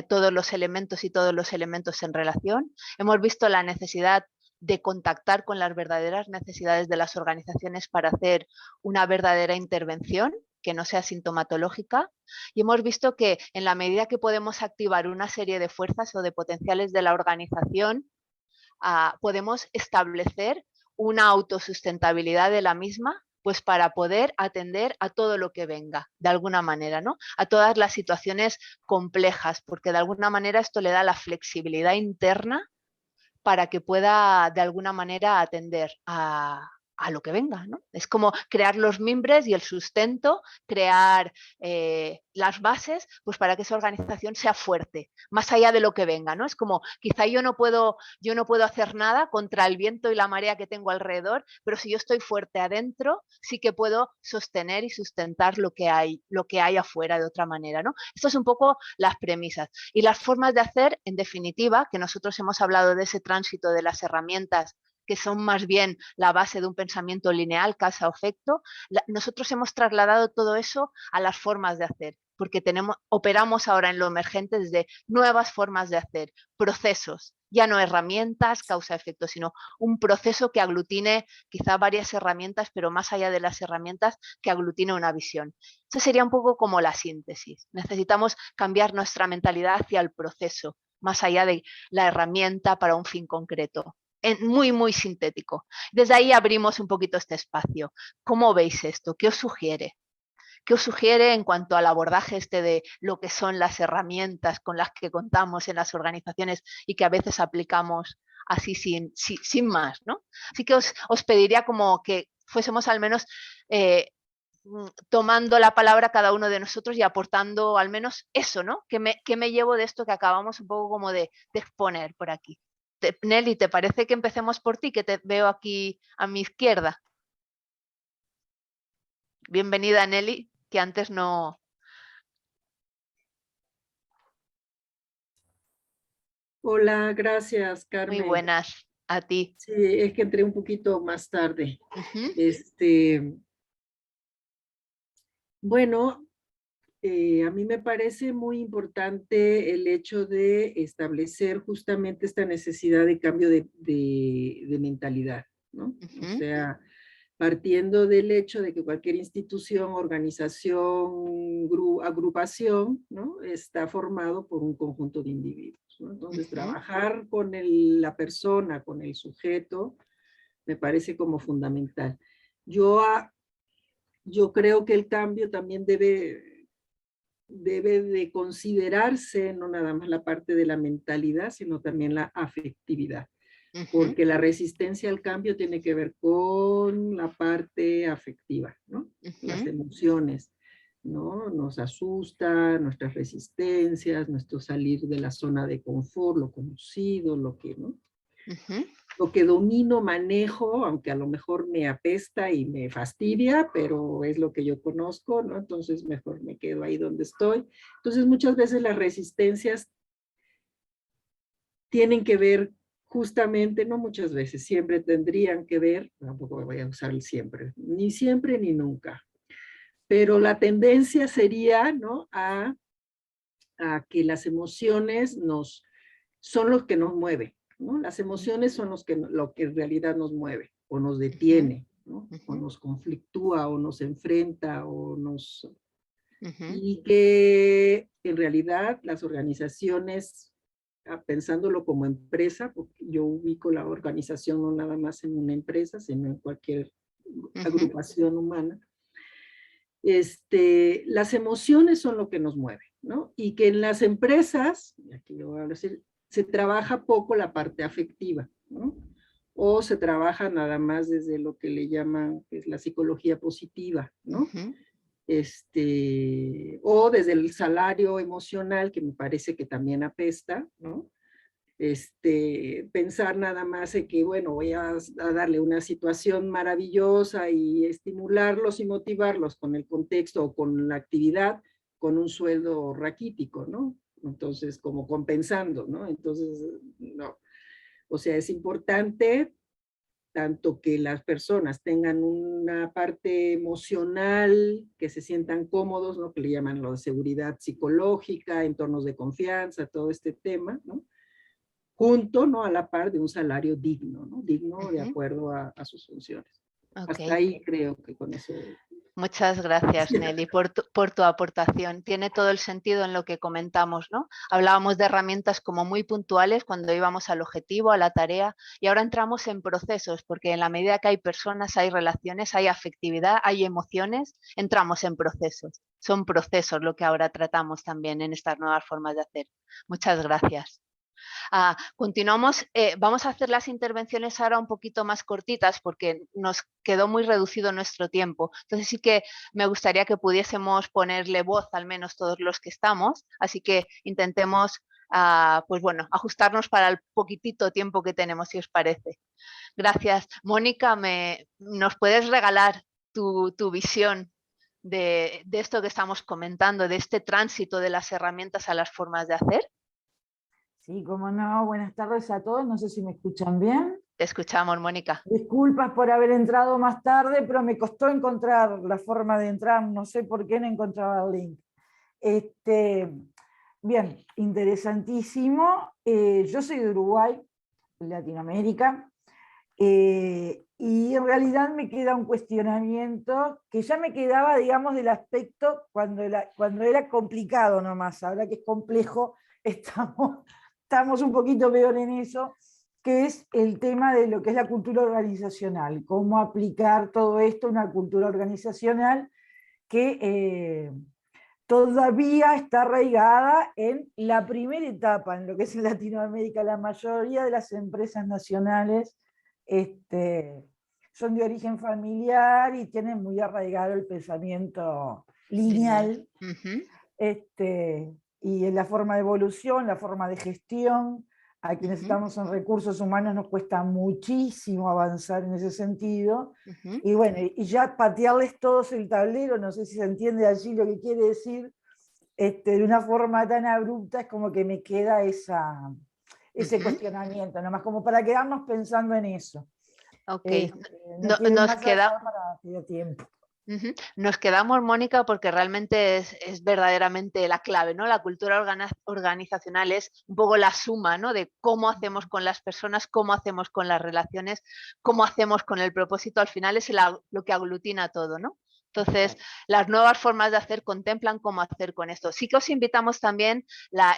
todos los elementos y todos los elementos en relación. Hemos visto la necesidad de contactar con las verdaderas necesidades de las organizaciones para hacer una verdadera intervención que no sea sintomatológica, y hemos visto que en la medida que podemos activar una serie de fuerzas o de potenciales de la organización, podemos establecer una autosustentabilidad de la misma, pues para poder atender a todo lo que venga, de alguna manera, ¿no? A todas las situaciones complejas, porque de alguna manera esto le da la flexibilidad interna para que pueda de alguna manera atender a lo que venga, ¿no? Es como crear los mimbres y el sustento, crear las bases, pues para que esa organización sea fuerte, más allá de lo que venga, ¿no? Es como, quizá yo no puedo hacer nada contra el viento y la marea que tengo alrededor, pero si yo estoy fuerte adentro, sí que puedo sostener y sustentar lo que hay afuera de otra manera, ¿no? Esto es un poco las premisas. Y las formas de hacer, en definitiva, que nosotros hemos hablado de ese tránsito de las herramientas que son más bien la base de un pensamiento lineal, causa-efecto, nosotros hemos trasladado todo eso a las formas de hacer, porque operamos ahora en lo emergente desde nuevas formas de hacer, procesos, ya no herramientas, causa-efecto, sino un proceso que aglutine quizá varias herramientas, pero más allá de las herramientas, que aglutine una visión. Eso sería un poco como la síntesis. Necesitamos cambiar nuestra mentalidad hacia el proceso, más allá de la herramienta para un fin concreto. Muy, muy sintético. Desde ahí abrimos un poquito este espacio. ¿Cómo veis esto? ¿Qué os sugiere? ¿Qué os sugiere en cuanto al abordaje de lo que son las herramientas con las que contamos en las organizaciones y que a veces aplicamos así sin más, ¿no? Así que os pediría como que fuésemos al menos tomando la palabra cada uno de nosotros y aportando al menos eso, ¿no? ¿Qué me llevo de esto que acabamos un poco como de exponer por aquí? Nelly, ¿te parece que empecemos por ti, que te veo aquí a mi izquierda? Bienvenida, Nelly, que antes no... Hola, gracias, Carmen. Muy buenas, a ti. Sí, es que entré un poquito más tarde. Bueno, a mí me parece muy importante el hecho de establecer justamente esta necesidad de cambio de mentalidad, ¿no? O sea, partiendo del hecho de que cualquier institución, organización, agrupación, ¿no? Está formado por un conjunto de individuos, ¿no? Entonces, trabajar con la persona, con el sujeto, me parece como fundamental. Yo creo que el cambio también debe de considerarse no nada más la parte de la mentalidad, sino también la afectividad. Porque la resistencia al cambio tiene que ver con la parte afectiva, ¿no? Las emociones, ¿no? Nos asusta, nuestras resistencias, nuestro salir de la zona de confort, lo conocido, lo que, ¿no? Lo que domino, manejo, aunque a lo mejor me apesta y me fastidia, pero es lo que yo conozco, ¿no? Entonces mejor me quedo ahí donde estoy. Entonces muchas veces las resistencias tienen que ver justamente, no muchas veces, siempre tendrían que ver, tampoco voy a usar el siempre ni nunca, pero la tendencia sería, ¿no? a que las emociones son los que nos mueven, ¿no? Las emociones son lo que en realidad nos mueve o nos detiene, ¿no? O nos conflictúa o nos enfrenta o nos... Y que en realidad las organizaciones, pensándolo como empresa, porque yo ubico la organización no nada más en una empresa, sino en cualquier agrupación humana, las emociones son lo que nos mueve, ¿no? Y que en las empresas, y aquí lo voy a decir, se trabaja poco la parte afectiva, ¿no? O se trabaja nada más desde lo que le llaman pues, la psicología positiva, ¿no? O desde el salario emocional, que me parece que también apesta, ¿no? Pensar nada más en que, bueno, voy a darle una situación maravillosa y estimularlos y motivarlos con el contexto o con la actividad, con un sueldo raquítico, ¿no? Entonces, como compensando, ¿no? Entonces, no. O sea, es importante tanto que las personas tengan una parte emocional, que se sientan cómodos, ¿no? Que le llaman lo de seguridad psicológica, entornos de confianza, todo este tema, ¿no? Junto, ¿no? A la par de un salario digno, ¿no? Digno de acuerdo a sus funciones. Hasta ahí creo que con eso... Muchas gracias, Nelly, por tu aportación. Tiene todo el sentido en lo que comentamos, ¿no? Hablábamos de herramientas como muy puntuales cuando íbamos al objetivo, a la tarea, y ahora entramos en procesos, porque en la medida que hay personas, hay relaciones, hay afectividad, hay emociones, entramos en procesos. Son procesos lo que ahora tratamos también en estas nuevas formas de hacer. Muchas gracias. Continuamos, vamos a hacer las intervenciones ahora un poquito más cortitas porque nos quedó muy reducido nuestro tiempo. Entonces sí que me gustaría que pudiésemos ponerle voz al menos todos los que estamos, así que intentemos pues bueno, ajustarnos para el poquitito tiempo que tenemos, si os parece. Gracias. Mónica, ¿nos puedes regalar tu visión de esto que estamos comentando, de este tránsito de las herramientas a las formas de hacer? Sí, cómo no. Buenas tardes a todos. No sé si me escuchan bien. Te escuchamos, Mónica. Disculpas por haber entrado más tarde, pero me costó encontrar la forma de entrar. No sé por qué no encontraba el link. Bien, interesantísimo. Yo soy de Uruguay, Latinoamérica, y en realidad me queda un cuestionamiento que ya me quedaba, digamos, del aspecto cuando era complicado nomás. Ahora que es complejo, estamos un poquito peor en eso, que es el tema de lo que es la cultura organizacional, cómo aplicar todo esto a una cultura organizacional que todavía está arraigada en la primera etapa, en lo que es en Latinoamérica. La mayoría de las empresas nacionales son de origen familiar y tienen muy arraigado el pensamiento lineal. Y en la forma de evolución, la forma de gestión, a quienes estamos en recursos humanos nos cuesta muchísimo avanzar en ese sentido. Y bueno, y ya patearles todos el tablero, no sé si se entiende allí lo que quiere decir, de una forma tan abrupta, es como que me queda ese cuestionamiento, nomás como para quedarnos pensando en eso. Ok, No nos más queda... allá para que haya tiempo. Nos quedamos, Mónica, porque realmente es verdaderamente la clave, ¿no? La cultura organizacional es un poco la suma, ¿no? De cómo hacemos con las personas, cómo hacemos con las relaciones, cómo hacemos con el propósito. Al final es lo que aglutina todo, ¿no? Entonces, las nuevas formas de hacer contemplan cómo hacer con esto. Sí que os invitamos también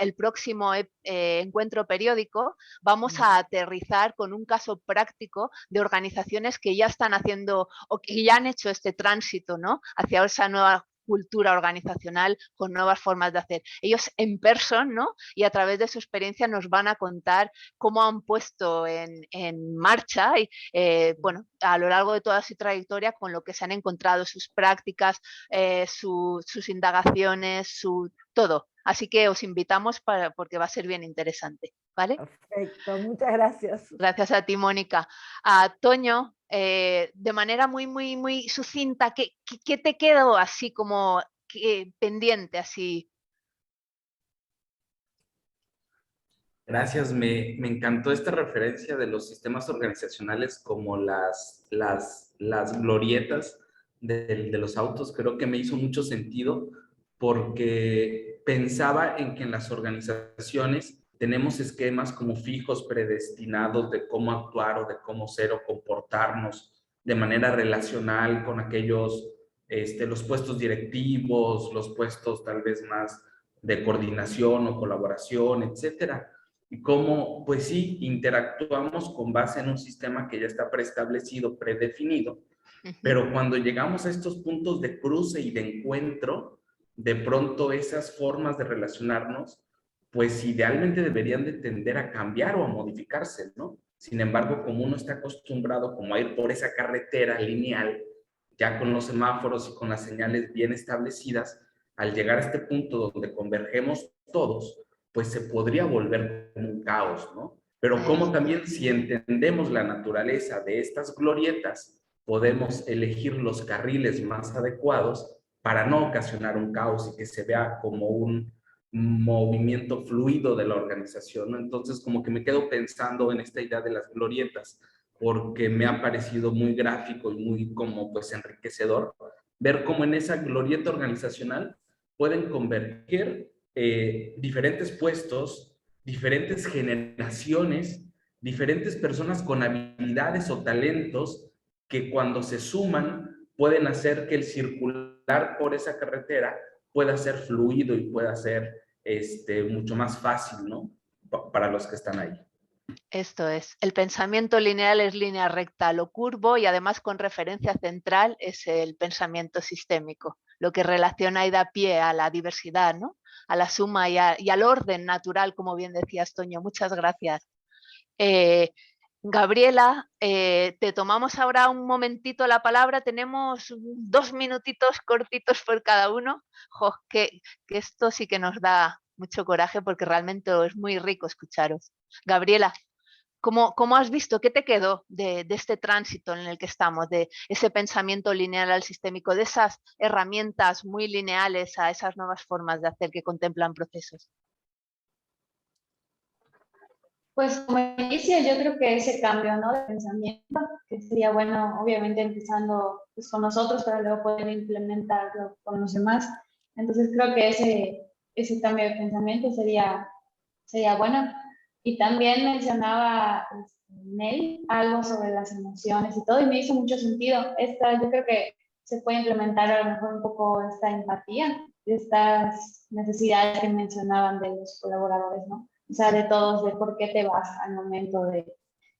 el próximo encuentro periódico. Vamos a aterrizar con un caso práctico de organizaciones que ya están haciendo o que ya han hecho este tránsito, ¿no? Hacia esa nueva cultura organizacional con nuevas formas de hacer. Ellos en persona, ¿no? Y a través de su experiencia nos van a contar cómo han puesto en marcha y, bueno, a lo largo de toda su trayectoria con lo que se han encontrado, sus prácticas, sus indagaciones, todo. Así que os invitamos porque va a ser bien interesante, ¿vale? Perfecto, muchas gracias. Gracias a ti, Mónica. A Toño, de manera muy sucinta, ¿qué te quedó así como pendiente, así? Gracias, me encantó esta referencia de los sistemas organizacionales como las glorietas de los autos. Creo que me hizo mucho sentido porque pensaba en que en las organizaciones tenemos esquemas como fijos, predestinados de cómo actuar o de cómo ser o comportarnos de manera relacional con aquellos, los puestos directivos, los puestos tal vez más de coordinación o colaboración, etcétera. Y cómo, pues sí, interactuamos con base en un sistema que ya está preestablecido, predefinido, pero cuando llegamos a estos puntos de cruce y de encuentro, de pronto esas formas de relacionarnos, pues idealmente deberían de tender a cambiar o a modificarse, ¿no? Sin embargo, como uno está acostumbrado como a ir por esa carretera lineal, ya con los semáforos y con las señales bien establecidas, al llegar a este punto donde convergemos todos, pues se podría volver como un caos, ¿no? Pero como también si entendemos la naturaleza de estas glorietas, podemos elegir los carriles más adecuados para no ocasionar un caos y que se vea como un movimiento fluido de la organización, ¿no? Entonces, como que me quedo pensando en esta idea de las glorietas, porque me ha parecido muy gráfico y muy como pues enriquecedor ver cómo en esa glorieta organizacional pueden converger diferentes puestos, diferentes generaciones, diferentes personas con habilidades o talentos que cuando se suman pueden hacer que el circular por esa carretera pueda ser fluido y pueda ser mucho más fácil, ¿no? Para los que están ahí. Esto es, el pensamiento lineal es línea recta, lo curvo y además con referencia central es el pensamiento sistémico, lo que relaciona y da pie a la diversidad, ¿no? A la suma y al orden natural, como bien decías, Toño. Muchas gracias. Gabriela, te tomamos ahora un momentito la palabra, tenemos 2 minutitos cortitos por cada uno. Jo, que esto sí que nos da mucho coraje porque realmente es muy rico escucharos. Gabriela, ¿cómo has visto? ¿Qué te quedó de este tránsito en el que estamos, de ese pensamiento lineal al sistémico, de esas herramientas muy lineales a esas nuevas formas de hacer que contemplan procesos? Pues como inicio, yo creo que ese cambio, ¿no?, de pensamiento, que sería bueno, obviamente empezando pues, con nosotros, para luego poder implementarlo con los demás. Entonces creo que ese cambio de pensamiento sería bueno. Y también mencionaba Nel algo sobre las emociones y todo, y me hizo mucho sentido. Yo creo que se puede implementar a lo mejor un poco esta empatía, estas necesidades que mencionaban de los colaboradores, ¿no? O sea, de todos, de por qué te vas al momento de...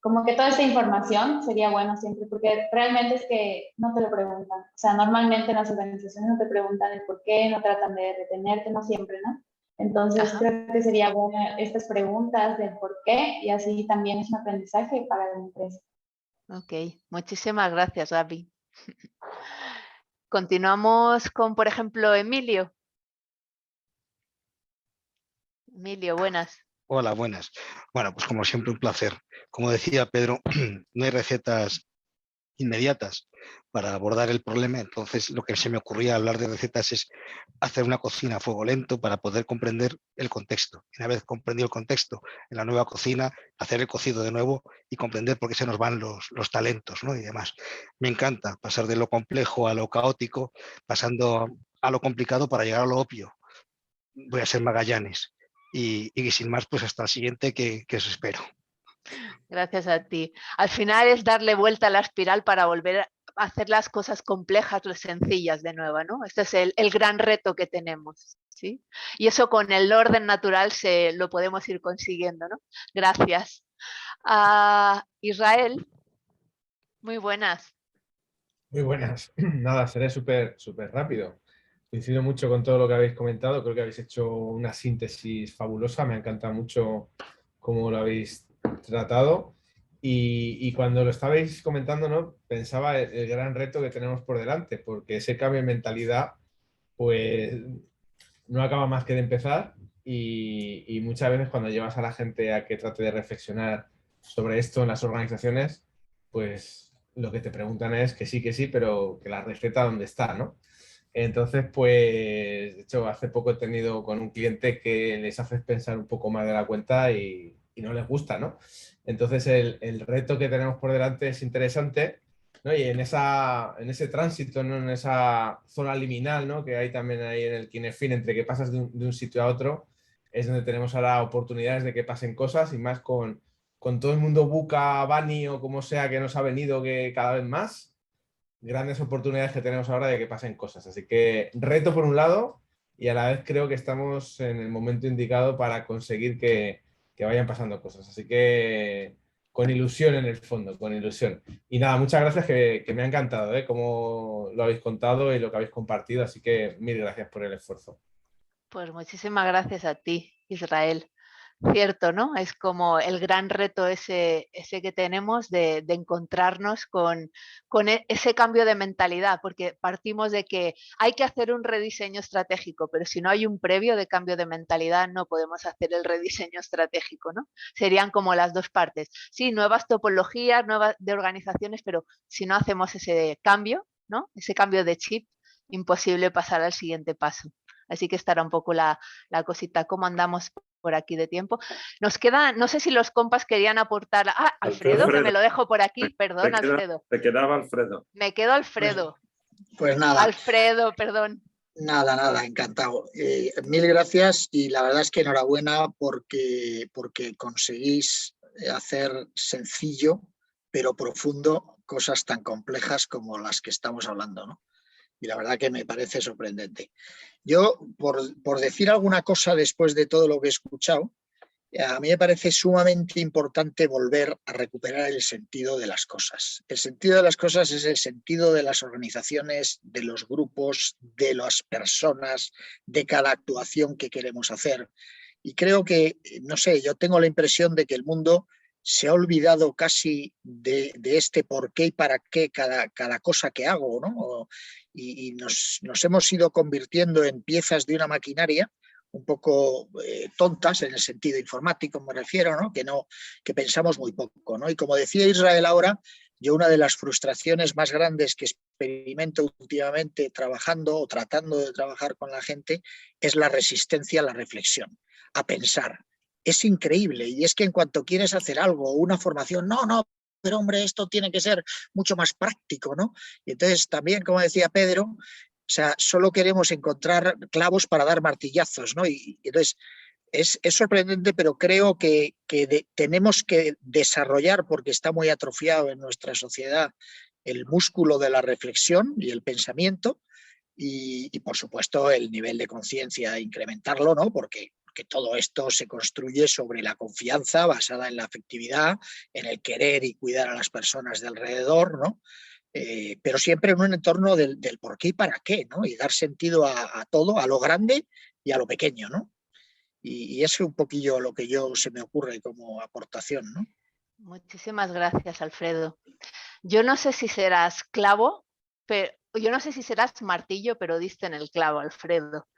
Como que toda esta información sería bueno siempre, porque realmente es que no te lo preguntan. O sea, normalmente en las organizaciones no te preguntan el por qué, no tratan de retenerte, no siempre, ¿no? Entonces, creo que sería bueno estas preguntas del por qué, y así también es un aprendizaje para la empresa. Ok, muchísimas gracias, Gaby. Continuamos con, por ejemplo, Emilio. Emilio, buenas. Hola, buenas. Bueno, pues como siempre un placer. Como decía Pedro, no hay recetas inmediatas para abordar el problema. Entonces lo que se me ocurría al hablar de recetas es hacer una cocina a fuego lento para poder comprender el contexto. Una vez comprendido el contexto en la nueva cocina, hacer el cocido de nuevo y comprender por qué se nos van los talentos, ¿no? Y demás. Me encanta pasar de lo complejo a lo caótico, pasando a lo complicado para llegar a lo obvio. Voy a ser Magallanes. Y sin más, pues hasta el siguiente que os espero. Gracias a ti. Al final es darle vuelta a la espiral para volver a hacer las cosas complejas, sencillas de nuevo, ¿no? Este es el gran reto que tenemos, ¿sí? Y eso con el orden natural lo podemos ir consiguiendo, ¿no? Gracias. Israel, muy buenas. Muy buenas. Nada, seré súper rápido. Coincido mucho con todo lo que habéis comentado. Creo que habéis hecho una síntesis fabulosa. Me ha encantado mucho cómo lo habéis tratado. Y cuando lo estabais comentando, ¿no? Pensaba el gran reto que tenemos por delante, porque ese cambio de mentalidad, pues, no acaba más que de empezar. Y muchas veces cuando llevas a la gente a que trate de reflexionar sobre esto en las organizaciones, pues lo que te preguntan es que sí, pero que la receta dónde está, ¿no? Entonces, pues, de hecho, hace poco he tenido con un cliente que les haces pensar un poco más de la cuenta y no les gusta, ¿no? Entonces, el reto que tenemos por delante es interesante, ¿no? Y en ese tránsito, ¿no? En esa zona liminal, ¿no? Que hay también ahí en el Kinefin, entre que pasas de un sitio a otro, es donde tenemos ahora oportunidades de que pasen cosas y más con todo el mundo buca, Bani o como sea que nos ha venido que cada vez más, grandes oportunidades que tenemos ahora de que pasen cosas. Así que reto por un lado y a la vez creo que estamos en el momento indicado para conseguir que vayan pasando cosas. Así que con ilusión en el fondo, con ilusión. Y nada, muchas gracias que me ha encantado, cómo lo habéis contado y lo que habéis compartido. Así que mil gracias por el esfuerzo. Pues muchísimas gracias a ti, Israel. Cierto, ¿no? Es como el gran reto ese que tenemos de encontrarnos con ese cambio de mentalidad, porque partimos de que hay que hacer un rediseño estratégico, pero si no hay un previo de cambio de mentalidad no podemos hacer el rediseño estratégico, ¿no? Serían como las dos partes. Sí, nuevas topologías, nuevas de organizaciones, pero si no hacemos ese cambio, ¿no? Ese cambio de chip, imposible pasar al siguiente paso. Así que estará un poco la cosita. ¿Cómo andamos por aquí de tiempo? Nos queda, no sé si los compas querían aportar. Alfredo, que me lo dejo por aquí. Perdón, Alfredo. Te quedaba Alfredo. Me quedo Alfredo. Pues nada. Alfredo, perdón. Nada, encantado. Mil gracias y la verdad es que enhorabuena porque conseguís hacer sencillo pero profundo cosas tan complejas como las que estamos hablando, ¿no? Y la verdad que me parece sorprendente. Yo, por decir alguna cosa después de todo lo que he escuchado, a mí me parece sumamente importante volver a recuperar el sentido de las cosas. El sentido de las cosas es el sentido de las organizaciones, de los grupos, de las personas, de cada actuación que queremos hacer. Y creo que, no sé, yo tengo la impresión de que el mundo se ha olvidado casi de este por qué y para qué cada cosa que hago, ¿no? Y nos hemos ido convirtiendo en piezas de una maquinaria un poco tontas en el sentido informático, me refiero, ¿no? Que pensamos muy poco, ¿no? Y como decía Israel ahora, yo una de las frustraciones más grandes que experimento últimamente trabajando o tratando de trabajar con la gente es la resistencia a la reflexión, a pensar. Es increíble y es que en cuanto quieres hacer algo, una formación, no, pero hombre, esto tiene que ser mucho más práctico, ¿no? Y entonces también, como decía Pedro, o sea, solo queremos encontrar clavos para dar martillazos, ¿no? Y entonces es sorprendente, pero creo que tenemos que desarrollar, porque está muy atrofiado en nuestra sociedad, el músculo de la reflexión y el pensamiento y por supuesto, el nivel de conciencia, incrementarlo, ¿no? Porque todo esto se construye sobre la confianza basada en la afectividad, en el querer y cuidar a las personas de alrededor, ¿no? Pero siempre en un entorno del por qué y para qué, ¿no? Y dar sentido a todo, a lo grande y a lo pequeño, ¿no? Y es un poquillo lo que se me ocurre como aportación, ¿no? Muchísimas gracias, Alfredo. Yo no sé si serás clavo, pero yo no sé si serás martillo, pero diste en el clavo, Alfredo.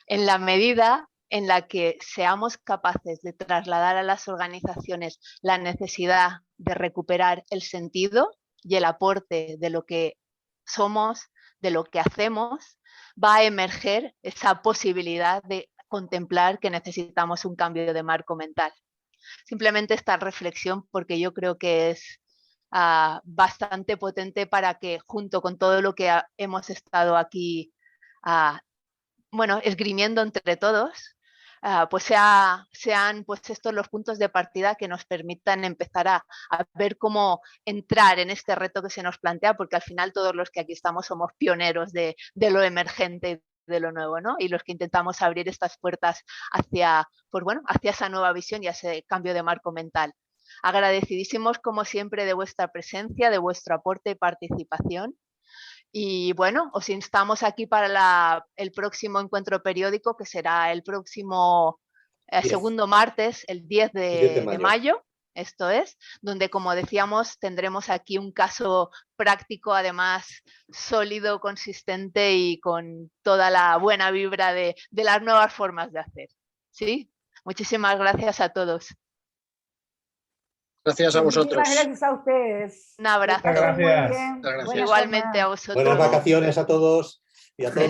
En la medida en la que seamos capaces de trasladar a las organizaciones la necesidad de recuperar el sentido, y el aporte de lo que somos, de lo que hacemos, va a emerger esa posibilidad de contemplar que necesitamos un cambio de marco mental. Simplemente esta reflexión, porque yo creo que es bastante potente para que, junto con todo lo que hemos estado aquí esgrimiendo entre todos, pues sean pues estos los puntos de partida que nos permitan empezar a ver cómo entrar en este reto que se nos plantea, porque al final todos los que aquí estamos somos pioneros de lo emergente, de lo nuevo, ¿no? Y los que intentamos abrir estas puertas hacia esa nueva visión y a ese cambio de marco mental. Agradecidísimos, como siempre, de vuestra presencia, de vuestro aporte y participación. Y bueno, os instamos aquí para el próximo encuentro periódico, que será el próximo segundo martes, el 10 de mayo. Esto es, donde, como decíamos, tendremos aquí un caso práctico, además sólido, consistente y con toda la buena vibra de las nuevas formas de hacer. ¿Sí? Muchísimas gracias a todos. Gracias a vosotros. Muchas gracias a ustedes. Un abrazo. Muchas gracias. Igualmente a vosotros. Buenas vacaciones a todos y a todas.